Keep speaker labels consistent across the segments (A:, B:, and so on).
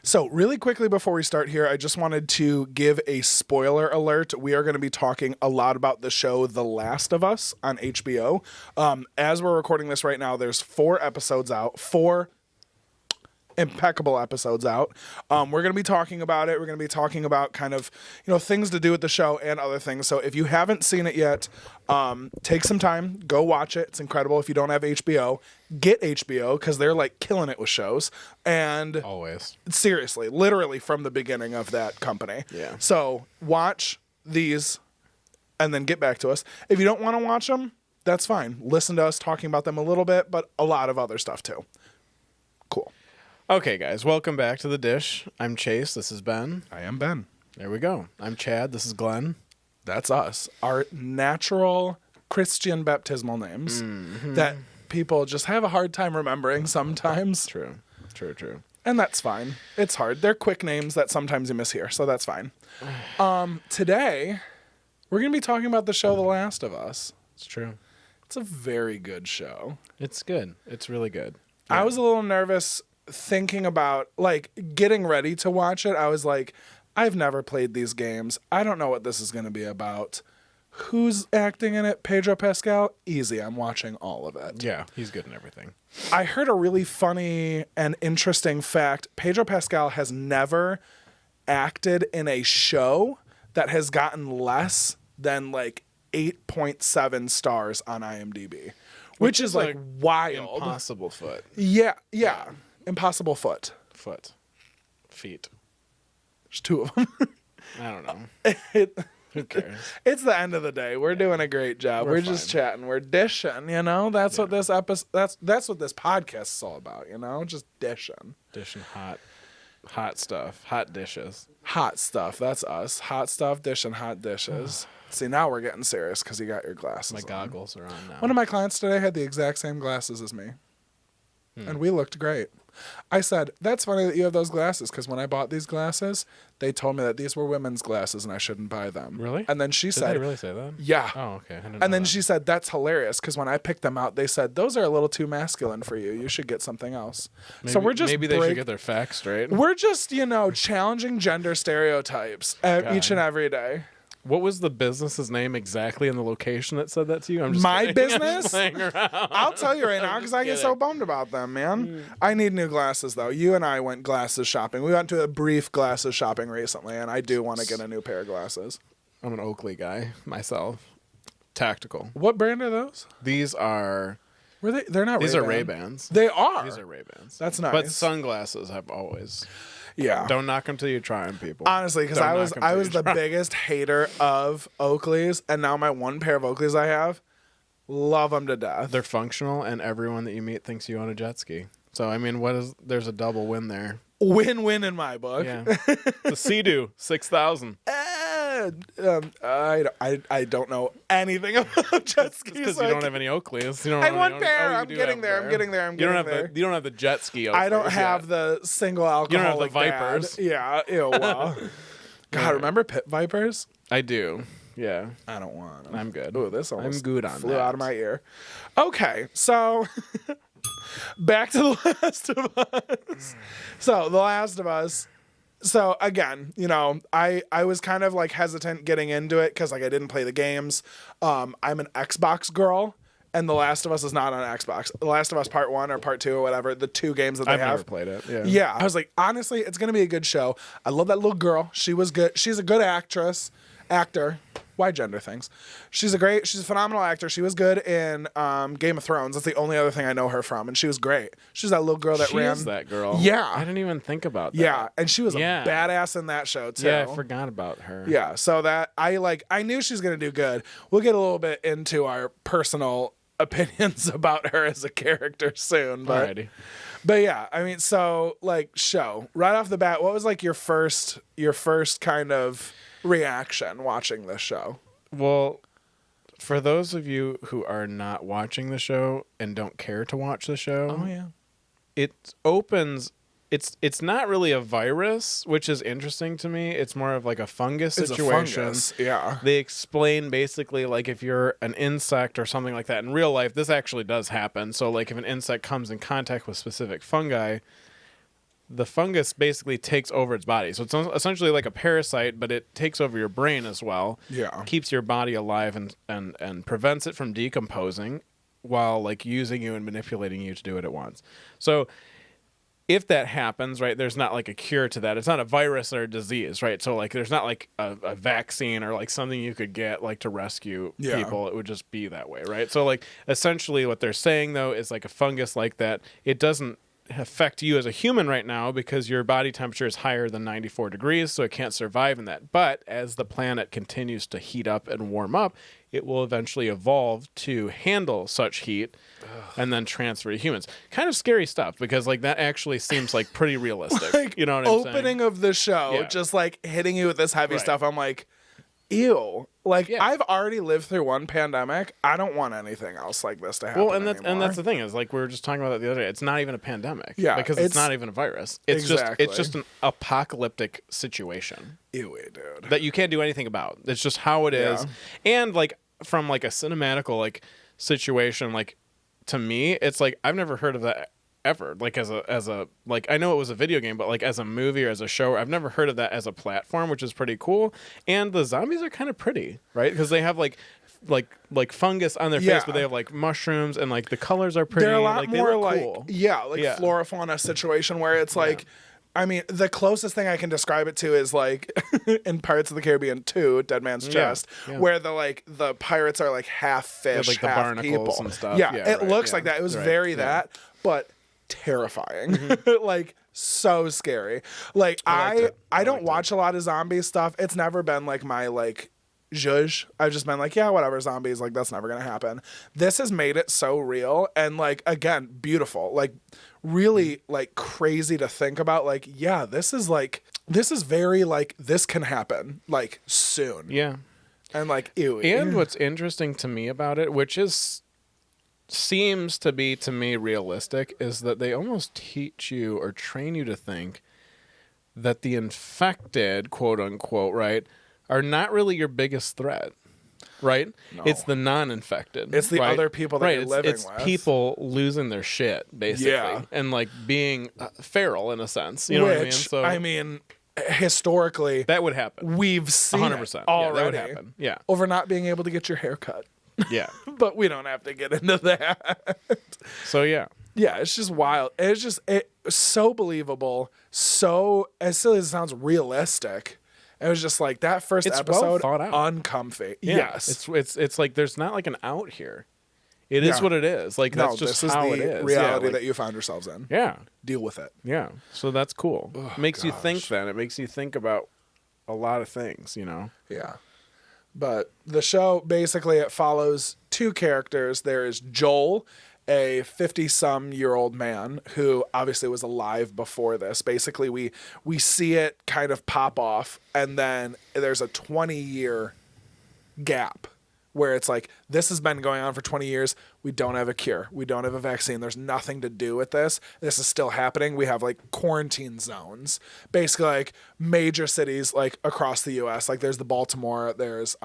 A: So really quickly before we start here, I just wanted to give a spoiler alert. We are going to be talking a lot about the show The Last of Us on HBO. As we're recording this right now, there's 4 episodes out, 4 impeccable episodes out. We're going to be talking about it. We're going to be talking about kind of, things to do with the show and other things. So if you haven't seen it yet, take some time, go watch it. It's incredible. If you don't have HBO, get HBO because they're like killing it with shows. And
B: always,
A: seriously, literally from the beginning of that company.
B: Yeah.
A: So watch these and then get back to us. If you don't want to watch them, that's fine. Listen to us talking about them a little bit, but a lot of other stuff too. Cool.
B: Okay, guys, welcome back to The Dish. I'm Chase. This is Ben.
A: I am Ben.
B: There we go. I'm Chad. This is Glenn.
A: That's us. Our natural Christian baptismal names that people just have a hard time remembering sometimes.
B: True.
A: And that's fine. It's hard. They're quick names that sometimes you mishear, so that's fine. Today, we're going to be talking about the show The Last of Us.
B: It's true.
A: It's a very good show.
B: It's good. It's really good.
A: Yeah. I was a little nervous thinking about, getting ready to watch it. I was like, I've never played these games. I don't know what this is going to be about. Who's acting in it? Pedro Pascal? Easy. I'm watching all of it.
B: Yeah, he's good in everything.
A: I heard a really funny and interesting fact. Pedro Pascal has never acted in a show that has gotten less than 8.7 stars on IMDb, which is wild.
B: Impossible Foot.
A: Yeah. Impossible Foot.
B: Feet.
A: There's 2 of them.
B: I don't know. Who cares?
A: It's the end of the day. We're doing a great job. We're just chatting. We're dishing, That's what this episode that's what this podcast is all about, Just dishing.
B: Dishing hot stuff. Hot dishes.
A: Hot stuff. That's us. Hot stuff, dishing hot dishes. See, now we're getting serious because you got your glasses
B: My
A: on.
B: goggles are on now.
A: One of my clients today had the exact same glasses as me. And we looked great. I said, that's funny that you have those glasses because when I bought these glasses, they told me that these were women's glasses and I shouldn't buy them.
B: Really?
A: And then she
B: Did
A: said...
B: they really say that?
A: Yeah.
B: Oh, okay.
A: And then she said, that's hilarious because when I picked them out, they said, those are a little too masculine for you. You should get something else. So we're just...
B: Maybe they should get their facts straight.
A: We're just, challenging gender stereotypes each and every day.
B: What was the business's name exactly in the location that said that to you? I'm just
A: My
B: kidding.
A: business?
B: I'm just playing around.
A: I'll tell you right now because I get so bummed about them, man. I need new glasses, though. You and I went glasses shopping. We went to a brief glasses shopping recently, and I do want to get a new pair of glasses.
B: I'm an Oakley guy myself. Tactical.
A: What brand are those?
B: These are...
A: They're not Ray-Ban.
B: These are Ray-Bans.
A: They are?
B: These are Ray-Bans.
A: That's nice.
B: But sunglasses have always...
A: Yeah.
B: Don't knock them till you try them, people.
A: Honestly, because I was the biggest hater of Oakleys, and now my one pair of Oakleys I have, love them to death.
B: They're functional, and everyone that you meet thinks you own a jet ski. So, I mean, there's a double win there.
A: Win-win in my book.
B: Yeah. The Sea-Doo, 6,000.
A: I don't know anything about jet skis.
B: Because you don't have any Oakleys.
A: I have one pair. I'm getting there. You
B: don't have the jet ski Oakleys.
A: I don't have the single alcoholic.
B: You don't have the Vipers.
A: Dad. Yeah. Ew, wow. God, remember Pit Vipers?
B: I do. Yeah.
A: I don't want them.
B: I'm good.
A: Ooh, this almost
B: I'm good on
A: flew
B: that.
A: out of my ear. Okay, so back to The Last of Us. So The Last of Us. So again, I was kind of hesitant getting into it because I didn't play the games. I'm an Xbox girl, and The Last of Us is not on Xbox. The Last of Us Part 1 or Part 2 or whatever, the 2 games that they have.
B: I've never played it. Yeah.
A: Yeah. I was like, honestly, it's going to be a good show. I love that little girl. She was good. She's a good actor. Why gender things? She's a phenomenal actor. She was good in Game of Thrones. That's the only other thing I know her from, and she was great. She's that little girl that
B: She
A: ran.
B: is that girl.
A: Yeah.
B: I didn't even think about that.
A: Yeah, and she was a badass in that show too.
B: Yeah, I forgot about her.
A: Yeah, so that I knew she's gonna do good. We'll get a little bit into our personal opinions about her as a character soon, but
B: Alrighty.
A: But yeah, I mean, so show right off the bat, what was your first kind of reaction watching this show?
B: Well, for those of you who are not watching the show and don't care to watch the show,
A: oh yeah,
B: it opens. It's not really a virus, which is interesting to me. It's more of a fungus situation.
A: It's a fungus. Yeah.
B: They explain basically if you're an insect or something like that. In real life, this actually does happen. So if an insect comes in contact with specific fungi, the fungus basically takes over its body. So it's essentially like a parasite, but it takes over your brain as well.
A: Yeah.
B: Keeps your body alive and prevents it from decomposing while like using you and manipulating you to do what it wants. So if that happens, right, there's not like a cure to that. It's not a virus or a disease, right? So like there's not like a vaccine or like something you could get like to rescue people. It would just be that way, right? So like essentially what they're saying though is like a fungus like that, it doesn't affect you as a human right now because your body temperature is higher than 94 degrees, so it can't survive in that. But as the planet continues to heat up and warm up, it will eventually evolve to handle such heat and then transfer to humans. Kind of scary stuff because like that actually seems like pretty realistic.
A: Like,
B: you know what I'm saying?
A: opening of the show, just like hitting you with this heavy stuff. I'm like, ew. Like I've already lived through one pandemic. I don't want anything else like this to happen.
B: Well, and that's the thing is like we were just talking about that the other day. It's not even a pandemic.
A: Yeah,
B: because it's not even a virus. It's just an apocalyptic situation.
A: Ew, dude.
B: That you can't do anything about. It's just how it is. And like from like a cinematical like situation, like to me, it's like I've never heard of that ever. Like as a like I know it was a video game, but like as a movie or as a show, I've never heard of that as a platform, which is pretty cool. And the zombies are kind of pretty, right? Because they have like fungus on their face, but they have like mushrooms and like the colors are pretty.
A: They're a lot
B: like,
A: more like
B: cool.
A: flora fauna situation where it's like. I mean, the closest thing I can describe it to is like in Pirates of the Caribbean 2, Dead Man's Chest, where the pirates are like half fish,
B: like
A: half
B: the barnacles
A: people.
B: and stuff.
A: Yeah, it looks like that. It was very that, but terrifying. Like so scary. Like I don't watch a lot of zombie stuff. It's never been like my like zhuzh. I've just been like, yeah, whatever, zombies, like that's never gonna happen. This has made it so real and like again, beautiful. Like really like crazy to think about. Like, yeah, this is very like this can happen like soon.
B: Yeah.
A: And like ew.
B: And what's interesting to me about it, which seems to be to me realistic, is that they almost teach you or train you to think that the infected, quote unquote, right, are not really your biggest threat. Right? No. It's the non-infected.
A: It's the other people that you're living
B: with.
A: It's
B: people losing their shit, basically. And like being feral in a sense. You know what I mean? So,
A: I mean, historically,
B: that would happen.
A: We've seen
B: 100%.
A: It already.
B: Yeah, that would happen. Yeah.
A: Over not being able to get your hair cut.
B: Yeah.
A: But we don't have to get into that.
B: So, yeah.
A: Yeah, it's just wild. It's so believable. So, as silly as it sounds, realistic. It was just like that first episode,
B: well thought out.
A: Uncomfy. Yeah. Yes,
B: it's like there's not like an out here. It is what it is. Like that's just how it is.
A: Reality that you found yourselves in.
B: Yeah,
A: deal with it.
B: Yeah, so that's cool. Makes you think. Then it makes you think about a lot of things. You know.
A: Yeah, but the show basically it follows two characters. There is Joel, a 50-some-year-old man who obviously was alive before this. Basically, we see it kind of pop off, and then there's a 20-year gap where it's like, this has been going on for 20 years. We don't have a cure. We don't have a vaccine. There's nothing to do with this. This is still happening. We have like quarantine zones, basically like major cities like across the U.S. Like there's the Baltimore, there's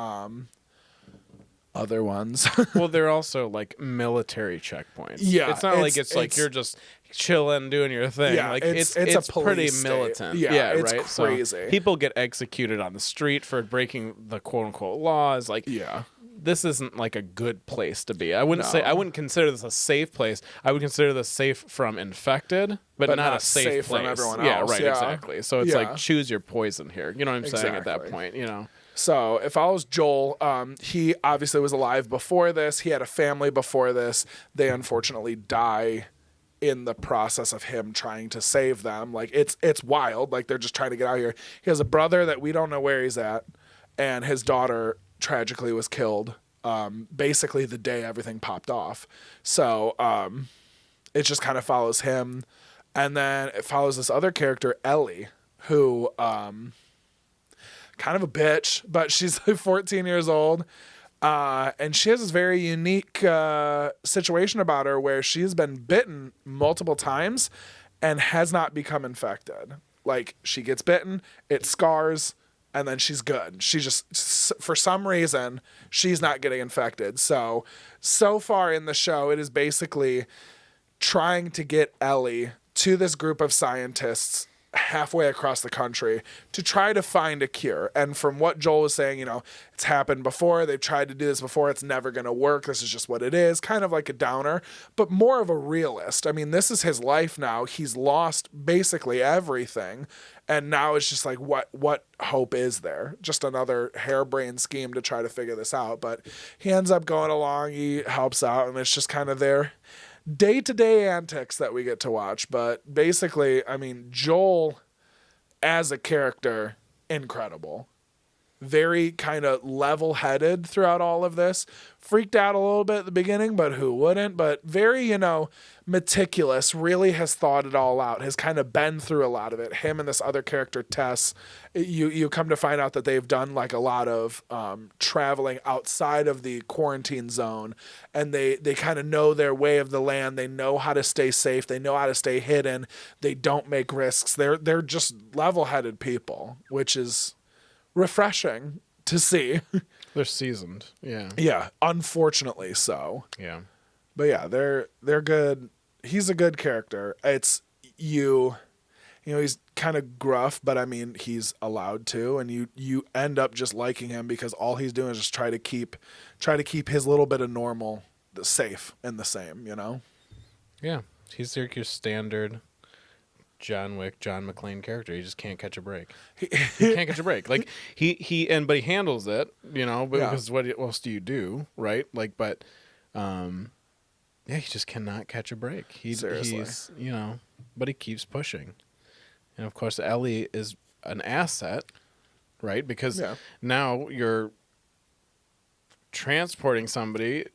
A: other ones.
B: Well, they're also like military checkpoints.
A: Yeah,
B: it's not like it's like you're just chilling doing your thing.
A: Yeah,
B: like
A: it's
B: a
A: pretty
B: militant.
A: Yeah, it's
B: right.
A: Crazy.
B: So people get executed on the street for breaking the quote unquote laws. Like this isn't like a good place to be. I wouldn't consider this a safe place. I would consider this safe from infected, but not a safe place
A: from everyone else.
B: Yeah, right. Yeah. Exactly. So it's like choose your poison here. You know what I'm saying at that point. You know.
A: So it follows Joel. He obviously was alive before this. He had a family before this. They unfortunately die in the process of him trying to save them. Like it's wild. Like they're just trying to get out of here. He has a brother that we don't know where he's at, and his daughter tragically was killed. Basically the day everything popped off. So it just kind of follows him, and then it follows this other character, Ellie, who. Kind of a bitch, but she's like 14 years old. And she has this very unique situation about her where she's been bitten multiple times and has not become infected. Like she gets bitten, it scars, and then she's good. She just, for some reason, she's not getting infected. So far in the show, it is basically trying to get Ellie to this group of scientists halfway across the country to try to find a cure. And from what Joel was saying, it's happened before. They've tried to do this before. It's never going to work. This is just what it is. Kind of like a downer, but more of a realist. I mean, this is his life now. He's lost basically everything. And now it's just like, what hope is there? Just another harebrained scheme to try to figure this out. But he ends up going along. He helps out, and it's just kind of their day-to-day antics that we get to watch. But basically, I mean, Joel as a character, incredible. Very kind of level-headed throughout all of this. Freaked out a little bit at the beginning, but who wouldn't? But very, meticulous, really has thought it all out, has kind of been through a lot of it. Him and this other character, Tess, you come to find out that they've done like a lot of traveling outside of the quarantine zone, and they kind of know their way of the land. They know how to stay safe. They know how to stay hidden. They don't make risks. They're just level-headed people, which is refreshing to see.
B: They're seasoned. Yeah.
A: Yeah, unfortunately so.
B: Yeah.
A: But yeah, they're good. He's a good character. It's he's kind of gruff, but I mean, he's allowed to, and you end up just liking him because all he's doing is just try to keep his little bit of normal safe and the same,
B: Yeah. He's like your standard John Wick, John McClane character. He just can't catch a break. He can't catch a break. Like but he handles it, because what else do you do, right? Like, but, he just cannot catch a break.
A: Seriously.
B: He's, but he keeps pushing. And of course, Ellie is an asset, right? Because now you're transporting somebody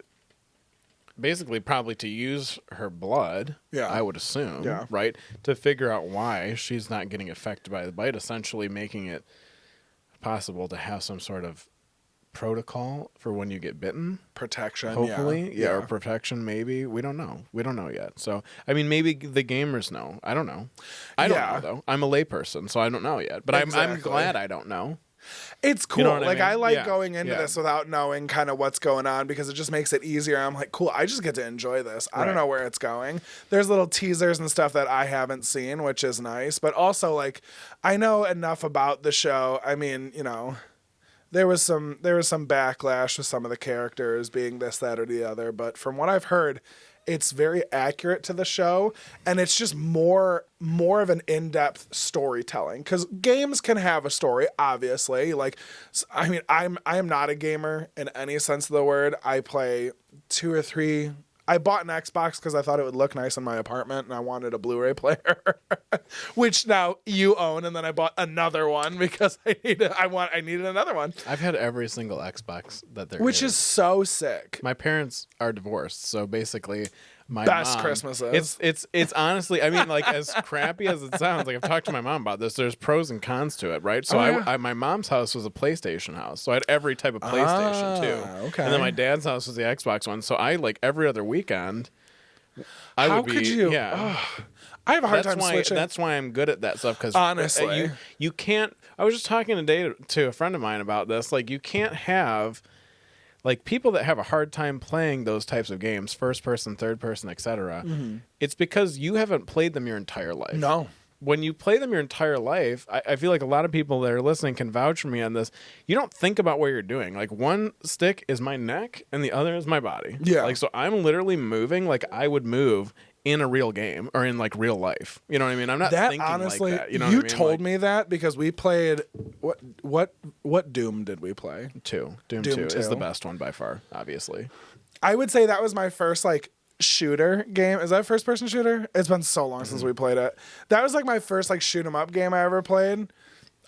B: basically probably to use her blood, I would assume, right? To figure out why she's not getting affected by the bite, essentially making it possible to have some sort of protocol for when you get bitten.
A: Protection,
B: hopefully. Or protection, maybe. We don't know. We don't know yet. So, I mean, maybe the gamers know. I don't know. I don't know, though. I'm a layperson, so I don't know yet. But I'm glad I don't know.
A: It's cool. I like going into
B: Yeah.
A: this without knowing kind of what's going on because it just makes it easier. I'm like, cool, I just get to enjoy this. I don't know where it's going. There's little teasers and stuff that I haven't seen, which is nice. But also, I know enough about the show. I mean, there was some backlash with some of the characters being this, that, or the other. But from what I've heard, it's very accurate to the show, and it's just more of an in-depth storytelling. Because games can have a story, obviously. I am not a gamer in any sense of the word. I play 2 or 3. I bought an Xbox because I thought it would look nice in my apartment, and I wanted a Blu-ray player, which now you own. And then I bought another one because I needed another one.
B: I've had every single Xbox that there
A: which is so sick.
B: My parents are divorced, so basically my
A: best
B: mom,
A: Christmases.
B: It's honestly, I mean, as crappy as it sounds, I've talked to my mom about this. There's pros and cons to it, right? So my mom's house was a PlayStation house, so I had every type of PlayStation too.
A: Okay.
B: And then my dad's house was the Xbox one. So I every other weekend.
A: Could you?
B: Yeah.
A: I have a hard time switching.
B: That's why I'm good at that stuff, because
A: honestly,
B: you can't. I was just talking today to a friend of mine about this. You can't have. People that have a hard time playing those types of games, first person, third person, etc. It's because you haven't played them your entire life.
A: No.
B: When you play them your entire life, I feel like a lot of people that are listening can vouch for me on this. You don't think about what you're doing. One stick is my neck and the other is my body.
A: Yeah.
B: So I'm literally moving like I would move in a real game or in real life. You know what I mean? I'm not thinking
A: honestly,
B: like that. You know what I mean?
A: Told me that because we played what Doom did we play?
B: 2. Doom 2 is the best one by far, obviously.
A: I would say that was my first shooter game. Is that a first person shooter? It's been so long since we played it. That was my first shoot 'em up game I ever played.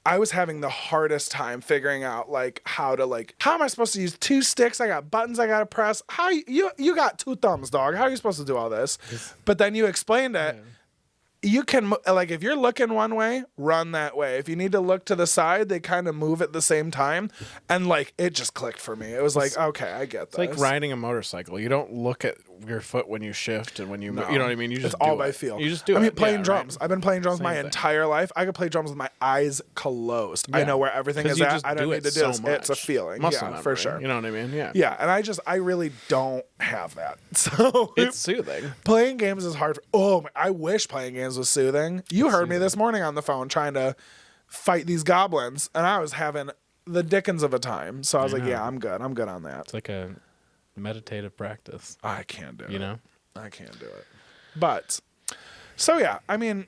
A: I was having the hardest time figuring out how am I supposed to use 2 sticks? I got buttons I gotta press. How you got 2 thumbs, dog? How are you supposed to do all this? But then you explained it. You can if you're looking one way, run that way. If you need to look to the side, they kind of move at the same time, and it just clicked for me. It was okay, I get this.
B: It's like riding a motorcycle. You don't look at your foot when you shift and when you
A: No.
B: you know what I mean. You just
A: It's all
B: do
A: by
B: it.
A: feel.
B: You just do it.
A: I mean, playing
B: Yeah,
A: drums.
B: right?
A: I've been playing drums
B: Same
A: my
B: thing.
A: entire life. I could play drums with my eyes closed. I
B: Yeah.
A: know where everything
B: 'Cause
A: is
B: you
A: at.
B: just
A: I don't
B: do
A: need
B: it
A: to do
B: so
A: this. It's a
B: much.
A: feeling.
B: Muscle
A: yeah,
B: memory,
A: for sure.
B: You know what I mean? Yeah.
A: Yeah, and I really don't have that. So
B: It's soothing.
A: playing games is hard. I wish playing games was soothing. You heard me this morning on the phone trying to fight these goblins, and I was having the dickens of a time. So I was like,
B: know.
A: yeah, I'm good. I'm good on that.
B: It's like a meditative practice.
A: I can't do it.
B: You know?
A: I can't do it. But, so yeah, I mean,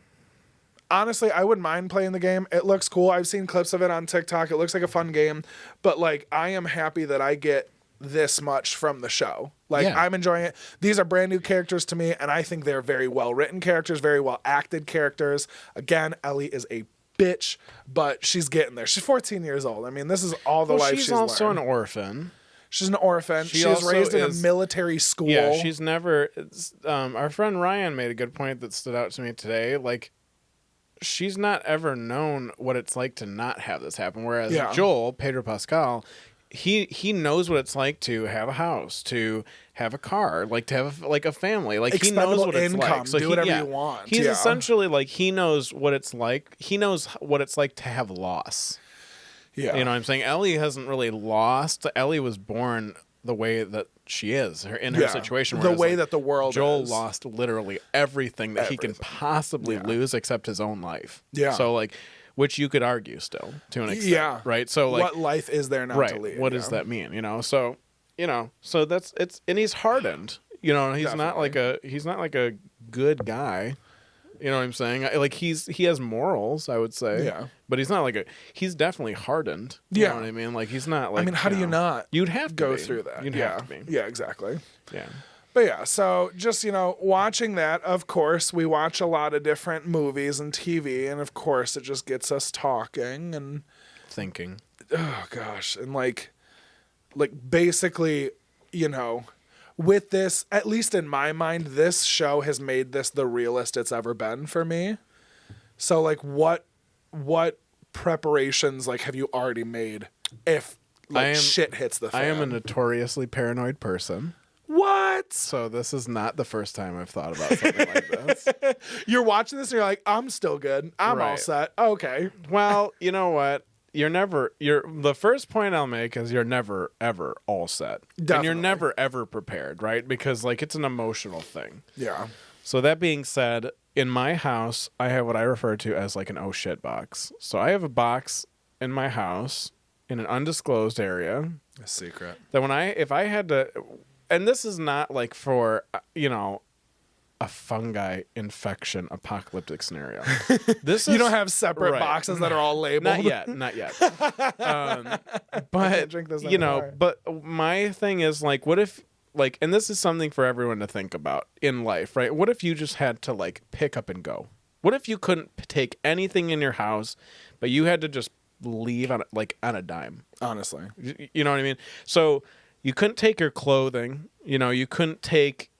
A: honestly, I wouldn't mind playing the game. It looks cool. I've seen clips of it on TikTok. It looks like a fun game. But, like, I am happy that I get this much from the show. Like,
B: Yeah.
A: I'm enjoying it. These are brand new characters to me, and I think they're very well written characters, very well acted characters. Again, Ellie is a bitch, but she's getting there. She's 14 years old. I mean, this is all the life she's
B: also
A: learned.
B: an orphan.
A: She's an orphan.
B: She
A: She was
B: also
A: raised in a
B: is-
A: military school.
B: Yeah, she's never. Our friend Ryan made a good point that stood out to me today. Like, she's not ever known what it's like to not have this happen. Whereas
A: Yeah.
B: Joel, Pedro Pascal, he knows what it's like to have a house, to have a car, like to have a family. Like he knows
A: Expendable
B: what it's
A: income,
B: like. So
A: do whatever you want,
B: He's
A: yeah.
B: essentially like he knows what it's like. He knows what it's like to have loss.
A: yeah.
B: You know what I'm saying? Ellie hasn't really lost. Ellie was born the way that she is in her
A: Yeah.
B: situation.
A: The
B: whereas,
A: way
B: like,
A: that the world
B: Joel
A: is.
B: lost literally everything that he can possibly
A: Yeah.
B: lose except his own life.
A: Yeah.
B: So like, which you could argue still to an extent.
A: Yeah.
B: Right. So like,
A: what life is there not to lead?
B: what does that mean? So that's and he's hardened. He's not like a good guy. You know what I'm saying? Like he has morals, I would say.
A: Yeah.
B: But he's not he's definitely hardened. You
A: Yeah.
B: know what I mean? Like he's not like.
A: I mean, how do you not
B: You'd have to
A: go
B: be.
A: through that?
B: You'd
A: yeah.
B: have to be.
A: Yeah, exactly.
B: Yeah.
A: But yeah, so just, watching that, of course, we watch a lot of different movies and TV, and of course it just gets us talking and
B: Thinking.
A: oh gosh, and like basically, with this, at least in my mind, this show has made this the realest it's ever been for me. So like what preparations have you already made if shit hits the fan?
B: I am a notoriously paranoid person.
A: What?
B: So this is not the first time I've thought about something like this.
A: You're watching this and you're like, I'm still good. I'm all
B: Right.
A: set. Okay.
B: Well, you know what? The first point I'll make is you're never ever all set. And
A: Definitely.
B: you're never ever prepared, right? Because it's an emotional thing.
A: Yeah.
B: So that being said, in my house, I have what I refer to as an oh shit box. So I have a box in my house in an undisclosed area
A: A secret.
B: that if I had to, and this is not for, a fungi infection apocalyptic scenario. This is,
A: You don't have separate
B: right.
A: boxes that are all labeled.
B: Not yet. But
A: drink this
B: but my thing is what if and this is something for everyone to think about in life, right? What if you just had to pick up and go? What if you couldn't take anything in your house, but you had to just leave on a dime?
A: Honestly.
B: You know what I mean? So you couldn't take your clothing, you couldn't take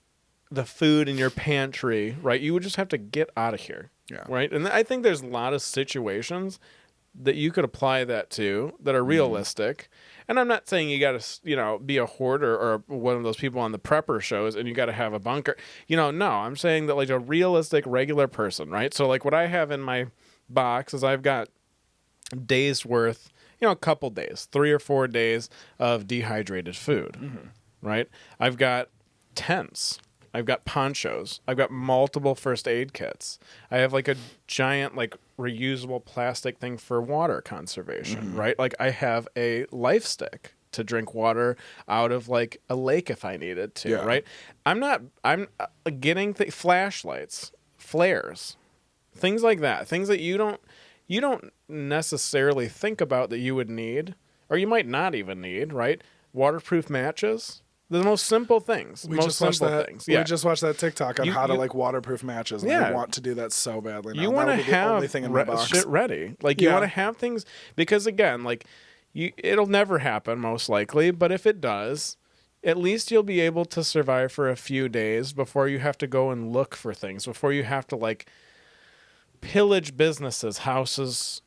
B: the food in your pantry, right? You would just have to get out of here.
A: Yeah.
B: Right. And I think there's a lot of situations that you could apply that to that are realistic. And I'm not saying you got to, be a hoarder or one of those people on the prepper shows and you got to have a bunker. No, I'm saying that a realistic, regular person, right? So what I have in my box is I've got days worth, a couple days, 3 or 4 days of dehydrated food, right? I've got tents. I've got ponchos. I've got multiple first aid kits. I have a giant reusable plastic thing for water conservation, right? I have a life stick to drink water out of a lake if I needed to,
A: Yeah.
B: right? I'm getting flashlights, flares, things like that. Things that you don't necessarily think about that you would need, or you might not even need, right? Waterproof matches. The most simple things.
A: We
B: most
A: just
B: simple
A: watched that.
B: things. Yeah.
A: We just watched that TikTok on how to
B: you-
A: waterproof matches. And
B: Yeah.
A: I want to do that so badly now.
B: You
A: That
B: want to
A: would be the only
B: have
A: thing in my box.
B: shit ready. You
A: Yeah.
B: want to have things because again, it'll never happen most likely, but if it does, at least you'll be able to survive for a few days before you have to go and look for things, before you have to pillage businesses, houses,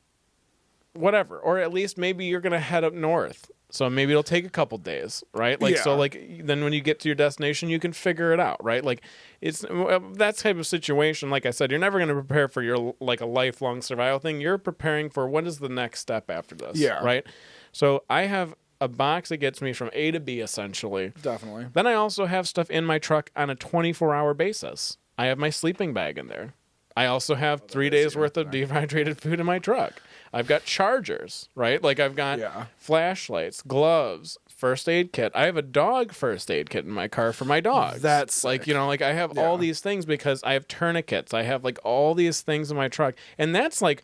B: whatever. Or at least maybe you're going to head up north So maybe it'll take a couple days, right? Like, so
A: Yeah.
B: like then when you get to your destination, you can figure it out, right? Like it's that type of situation. Like I said, you're never going to prepare for your like a lifelong survival thing. You're preparing for what is the next step after this,
A: Yeah.
B: right? So I have a box that gets me from A to B essentially.
A: Definitely.
B: Then I also have stuff in my truck on a 24-hour basis. I have my sleeping bag in there. I also have 3 days worth of dehydrated food in my truck. I've got chargers, right? Like I've got flashlights, gloves, first aid kit. I have a dog first aid kit in my car for my dogs.
A: That's
B: like,
A: sick.
B: you know, like I have all these things because I have tourniquets. I have like all these things in my truck. And that's like,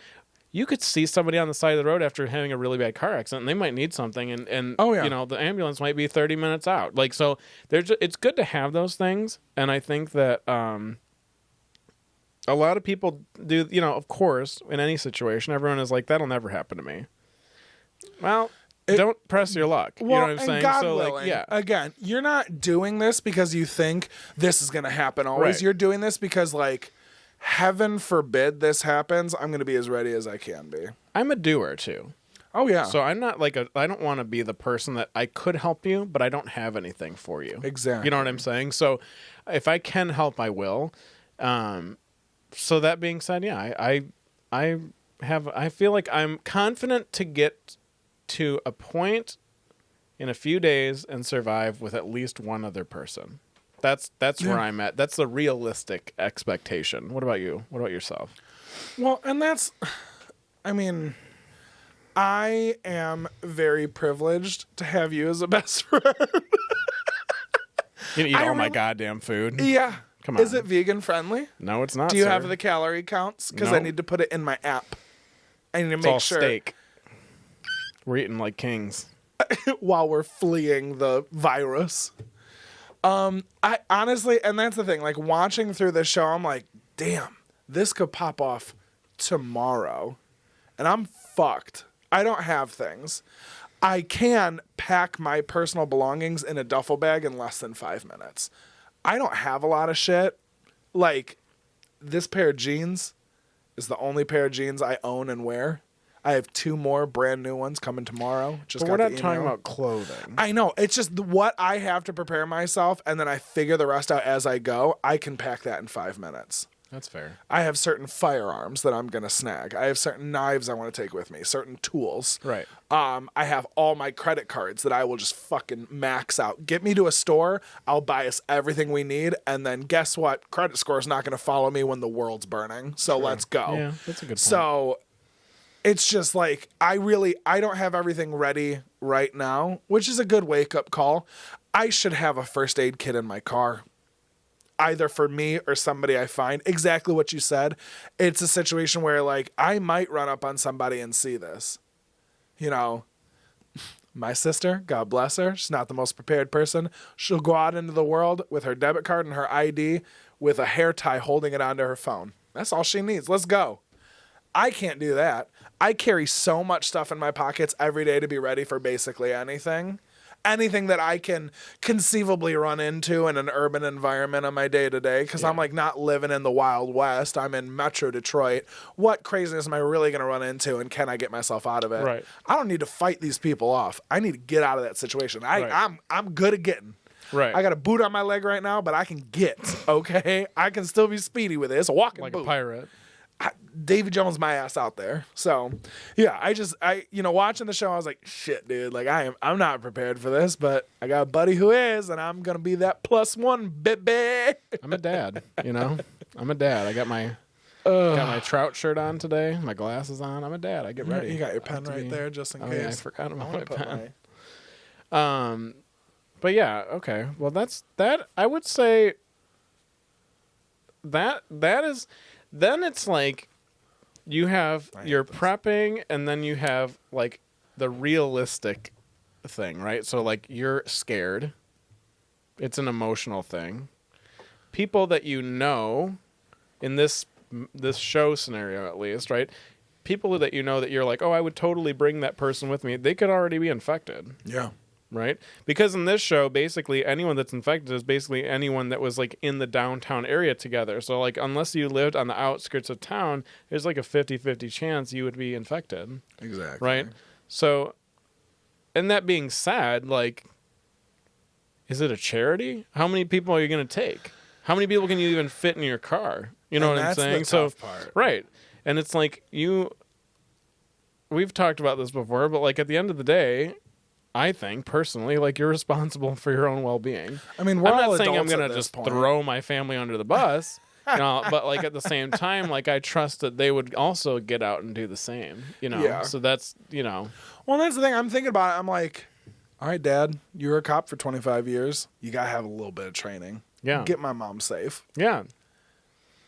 B: you could see somebody on the side of the road after having a really bad car accident and they might need something. And you know, the ambulance might be 30 minutes out. Like, so it's good to have those things. And I think that, a lot of people do, you know, of course, in any situation, everyone is like, that'll never happen to me. Well, don't press your luck.
A: Well,
B: you know what I'm
A: and
B: saying?
A: God
B: so,
A: willing,
B: like, yeah.
A: again, you're not doing this because you think this is going to happen always.
B: Right.
A: You're doing this because, like, heaven forbid this happens. I'm going to be as ready as I can be.
B: I'm a doer, too.
A: Oh, yeah.
B: So I'm not like I don't want to be the person that I could help you, but I don't have anything for you.
A: Exactly.
B: You know what I'm saying? So if I can help, I will. So that being said, yeah, I feel like I'm confident to get to a point in a few days and survive with at least one other person. That's where I'm at. That's the realistic expectation. What about you? What about yourself?
A: Well, and that's, I mean, I am very privileged to have you as a best friend.
B: You eat all my goddamn food.
A: Yeah.
B: Come on.
A: Is it vegan friendly?
B: No, it's not.
A: Do you
B: sir.
A: have the calorie counts? Because I
B: No.
A: need to put it in my app. I need to
B: It's
A: make
B: all
A: sure
B: steak. We're eating like kings.
A: while we're fleeing the virus. I honestly, and that's the thing, like watching through this show, I'm like, damn, this could pop off tomorrow. And I'm fucked. I don't have things. I can pack my personal belongings in a duffel bag in less than 5 minutes. I don't have a lot of shit. Like, this pair of jeans is the only pair of jeans I own and wear. I have 2 more brand new ones coming tomorrow.
B: But we're not talking about clothing.
A: I know. It's just what I have to prepare myself, and then I figure the rest out as I go. I can pack that in 5 minutes.
B: That's fair.
A: I have certain firearms that I'm going to snag. I have certain knives I want to take with me, certain tools.
B: Right.
A: I have all my credit cards that I will just fucking max out. Get me to a store, I'll buy us everything we need, and then guess what? Credit score is not going to follow me when the world's burning. So let's go.
B: Yeah, that's a good point.
A: So it's just like, I don't have everything ready right now, which is a good wake-up call. I should have a first aid kit in my car, either for me or somebody I find. Exactly what you said. It's a situation where, like, I might run up on somebody and see this. You know, my sister, God bless her, she's not the most prepared person. She'll go out into the world with her debit card and her ID with a hair tie holding it onto her phone. That's all she needs. Let's go. I can't do that. I carry so much stuff in my pockets every day to be ready for basically anything. Anything that I can conceivably run into in an urban environment on my day-to-day, because I'm like not living in the Wild West. I'm in Metro Detroit. What craziness am I really going to run into, and can I get myself out of it?
B: Right.
A: I don't need to fight these people off. I need to get out of that situation. I'm good at getting.
B: Right.
A: I got a boot on my leg right now, but I can get, okay? I can still be speedy with it. It's a walking
B: like
A: boot.
B: a pirate.
A: Davy Jones my ass out there. So yeah, I watching the show, I was like, shit, dude, like I'm not prepared for this, but I got a buddy who is, and I'm gonna be that +1, baby.
B: I'm a dad, you know? I'm a dad. I got my trout shirt on today, my glasses on. I'm a dad. I get ready.
A: You got your pen right there just in case.
B: Yeah, I forgot about my pen.
A: My...
B: But yeah, okay. Well, that's that. I would say that is. Then it's like you have your prepping, and then you have like the realistic thing, right? So like you're scared. It's an emotional thing. People that you know in this show scenario, at least, right? People that you know that you're like, oh, I would totally bring that person with me. They could already be infected.
A: Yeah.
B: Right? Because in this show, basically, anyone that's infected is basically anyone that was, like, in the downtown area together. So, like, unless you lived on the outskirts of town, there's, like, a 50-50 chance you would be infected.
A: Exactly.
B: Right? So, and that being said, like, is it a charity? How many people are you going to take? How many people can you even fit in your car? You know
A: And
B: what I'm
A: that's
B: saying?
A: the tough part.
B: Right. And it's like we've talked about this before, but like at the end of the day, I think personally, like you're responsible for your own well-being.
A: I mean,
B: I'm
A: we're
B: not
A: all
B: saying I'm
A: adults at
B: going to
A: this
B: just
A: point.
B: throw my family under the bus, you know, but like at the same time, like I trust that they would also get out and do the same, you know?
A: Yeah.
B: So that's, you know.
A: Well, that's the thing. I'm thinking about it. I'm like, all right, Dad, you were a cop for 25 years. You got to have a little bit of training.
B: Yeah.
A: Get my mom safe.
B: Yeah.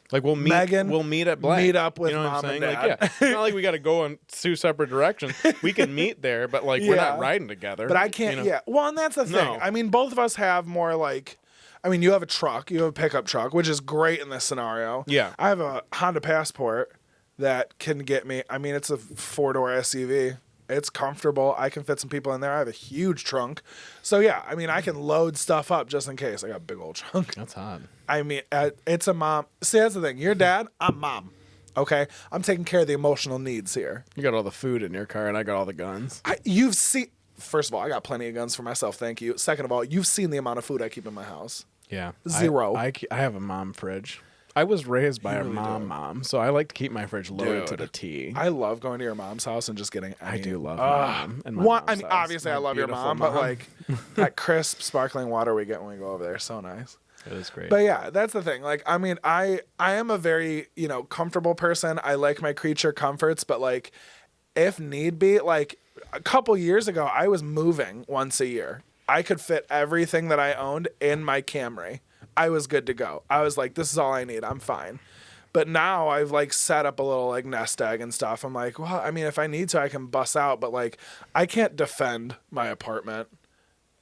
B: Like we'll meet at blank.
A: Meet up with
B: you know what
A: Mom
B: I'm
A: and
B: saying?
A: Dad.
B: Like, yeah. It's not like we got to go in two separate directions. We can meet there, but like we're
A: Yeah.
B: not riding together.
A: But I can't,
B: you know?
A: yeah. Well, and that's the thing.
B: No.
A: I mean, both of us have more like, I mean, you have a truck, you have a pickup truck, which is great in this scenario.
B: Yeah.
A: I have a Honda Passport that can get me, I mean, it's a 4-door SUV. It's comfortable. I can fit some people in there. I have a huge trunk. So, yeah, I mean, I can load stuff up just in case. I got a big old trunk.
B: That's hot.
A: I mean, it's a mom. See, that's the thing. You're dad, I'm mom. Okay? I'm taking care of the emotional needs here.
B: You got all the food in your car, and I got all the guns.
A: You've seen, first of all, I got plenty of guns for myself. Thank you. Second of all, you've seen the amount of food I keep in my house.
B: Yeah.
A: Zero.
B: I have a mom fridge. I was raised by a
A: really
B: mom, so I like to keep my fridge loaded to the T.
A: I love going to your mom's house and just getting.
B: I do love my mom. And my mom's
A: I mean,
B: house.
A: obviously, I
B: My
A: love your
B: beautiful
A: mom, but like that crisp, sparkling water we get when we go over there, is so nice.
B: It is great.
A: But yeah, that's the thing. Like, I mean, I am a very, comfortable person. I like my creature comforts, but like, if need be, like a couple years ago, I was moving once a year. I could fit everything that I owned in my Camry. I was good to go. I was like, this is all I need. I'm fine. But now I've like set up a little like nest egg and stuff. I'm like, well, I mean, if I need to, I can bust out, but like, I can't defend my apartment.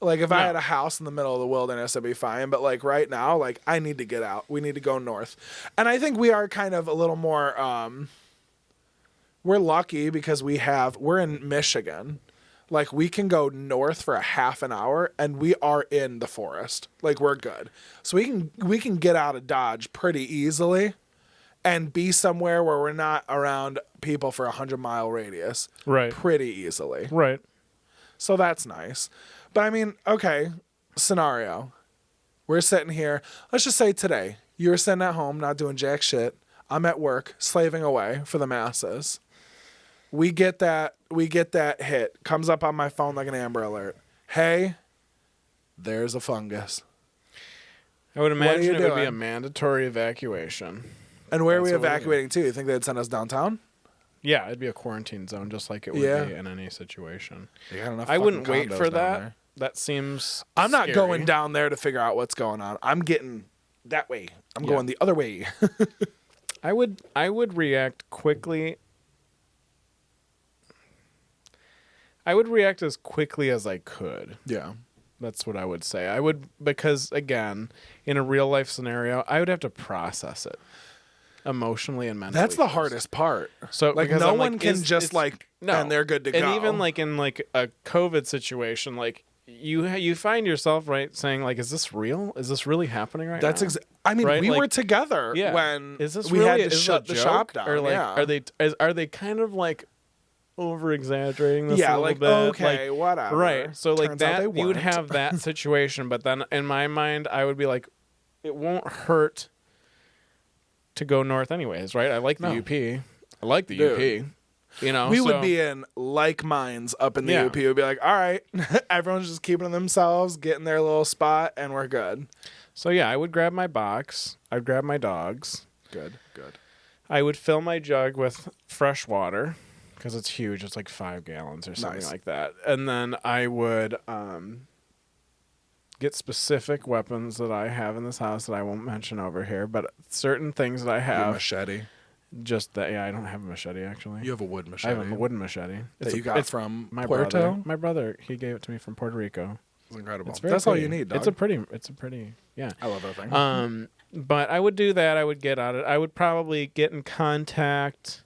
A: Like if I had a house in the middle of the wilderness, I'd be fine. But like right now, like I need to get out. We need to go north. And I think we are kind of a little more, we're lucky because we're in Michigan. Like we can go north for a half an hour and we are in the forest. Like we're good. So we can get out of Dodge pretty easily and be somewhere where we're not around people for 100-mile radius.
B: Right.
A: Pretty easily.
B: Right.
A: So that's nice. But I mean, okay, scenario. We're sitting here. Let's just say today, you were sitting at home, not doing jack shit. I'm at work, slaving away for the masses. We get that hit. Comes up on my phone like an Amber Alert. Hey, there's a fungus.
B: I would imagine it would be
A: doing?
B: a mandatory evacuation.
A: And where are we
B: That's what we're
A: evacuating to? You think they'd send us downtown?
B: Yeah, it'd be a quarantine zone just like it would be in any situation.
A: They got enough
B: I wouldn't
A: fucking
B: wait
A: condos
B: for
A: down
B: that.
A: there.
B: That seems
A: I'm not
B: scary.
A: going down there to figure out what's going on. I'm getting that way. I'm going the other way.
B: I would react quickly. I would react as quickly as I could.
A: Yeah.
B: That's what I would say. I would, because again, in a real life scenario, I would have to process it emotionally and mentally.
A: That's the
B: first.
A: hardest part.
B: So
A: like
B: because
A: no
B: I'm
A: one
B: like,
A: can
B: is-
A: just
B: it's-
A: like
B: no,
A: and they're good to go.
B: And even like in like a COVID situation, like you find yourself right saying like, is this real? Is this really happening right
A: That's
B: now?
A: I mean,
B: Right?
A: we
B: Like,
A: were together
B: Yeah.
A: when
B: is this
A: we
B: really,
A: had to
B: is
A: shut
B: it
A: the
B: a
A: shop
B: joke?
A: down.
B: Or like,
A: yeah.
B: are they kind of like over exaggerating this a
A: Yeah,
B: little
A: like
B: bit?
A: okay,
B: Like,
A: whatever.
B: right. So like
A: Turns out
B: that
A: they
B: you would
A: weren't.
B: have that situation, but then in my mind I would be like, it won't hurt to go north anyways, right? I like the
A: No.
B: UP. I like the
A: Dude.
B: UP. You know,
A: We
B: so-
A: would be in like minds up in the
B: Yeah.
A: UP. We'd be like, all right, everyone's just keeping to themselves, getting their little spot, and we're good.
B: So yeah, I would grab my box. I'd grab my dogs.
A: Good.
B: I would fill my jug with fresh water because it's huge. It's like 5 gallons or something
A: Nice.
B: like that. And then I would get specific weapons that I have in this house that I won't mention over here, but certain things that I
A: Your
B: have.
A: machete.
B: Just that, yeah, I don't have a machete actually.
A: You have a wood
B: I
A: machete.
B: have a wooden machete.
A: that you got from
B: my
A: Puerto.
B: brother. My brother, he gave it to me from Puerto Rico.
A: It's incredible.
B: It's very
A: That's all
B: pretty.
A: you need, dog.
B: It's a pretty, yeah.
A: I love that thing.
B: But I would do that. I would get out it. I would probably get in contact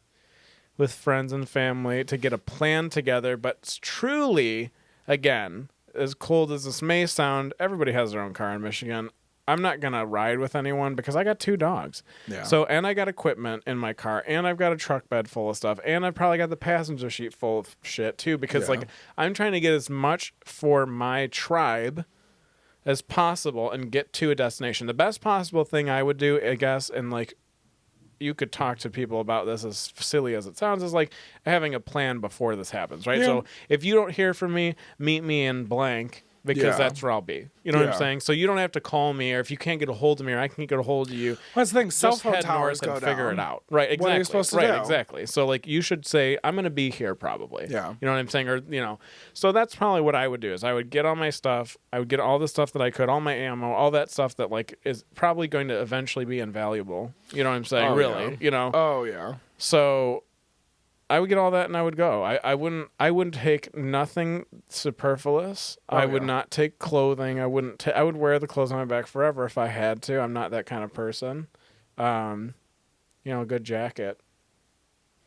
B: with friends and family to get a plan together. But truly, again, as cold as this may sound, everybody has their own car in Michigan. I'm not going to ride with anyone because I got 2 dogs.
A: Yeah.
B: So, and I got equipment in my car, and I've got a truck bed full of stuff, and I've probably got the passenger seat full of shit too, because
A: Yeah.
B: like I'm trying to get as much for my tribe as possible and get to a destination. The best possible thing I would do, I guess, and like you could talk to people about this, as silly as it sounds, is like having a plan before this happens, right?
A: Yeah.
B: So if you don't hear from me, meet me in blank, because
A: Yeah.
B: that's where I'll be. You know what
A: Yeah.
B: I'm saying? So you don't have to call me, or if you can't get a hold of me, or I can't get a hold of you,
A: Well, that's the thing. Cell
B: just
A: phone
B: head
A: towers
B: north and
A: go
B: figure
A: down.
B: it out. Right, exactly.
A: What are you supposed to
B: right,
A: do?
B: exactly. So like you should say, I'm going to be here probably.
A: Yeah.
B: You know what I'm saying? Or, you know, so that's probably what I would do, is I would get all my stuff. I would get all the stuff that I could, all my ammo, all that stuff that like is probably going to eventually be invaluable. You know what I'm saying?
A: Oh,
B: Really,
A: yeah.
B: you know?
A: Oh, yeah.
B: So I would get all that and I would go. I wouldn't take nothing superfluous.
A: Oh,
B: I would
A: yeah.
B: not take clothing. I would wear the clothes on my back forever if I had to. I'm not that kind of person. You know, a good jacket.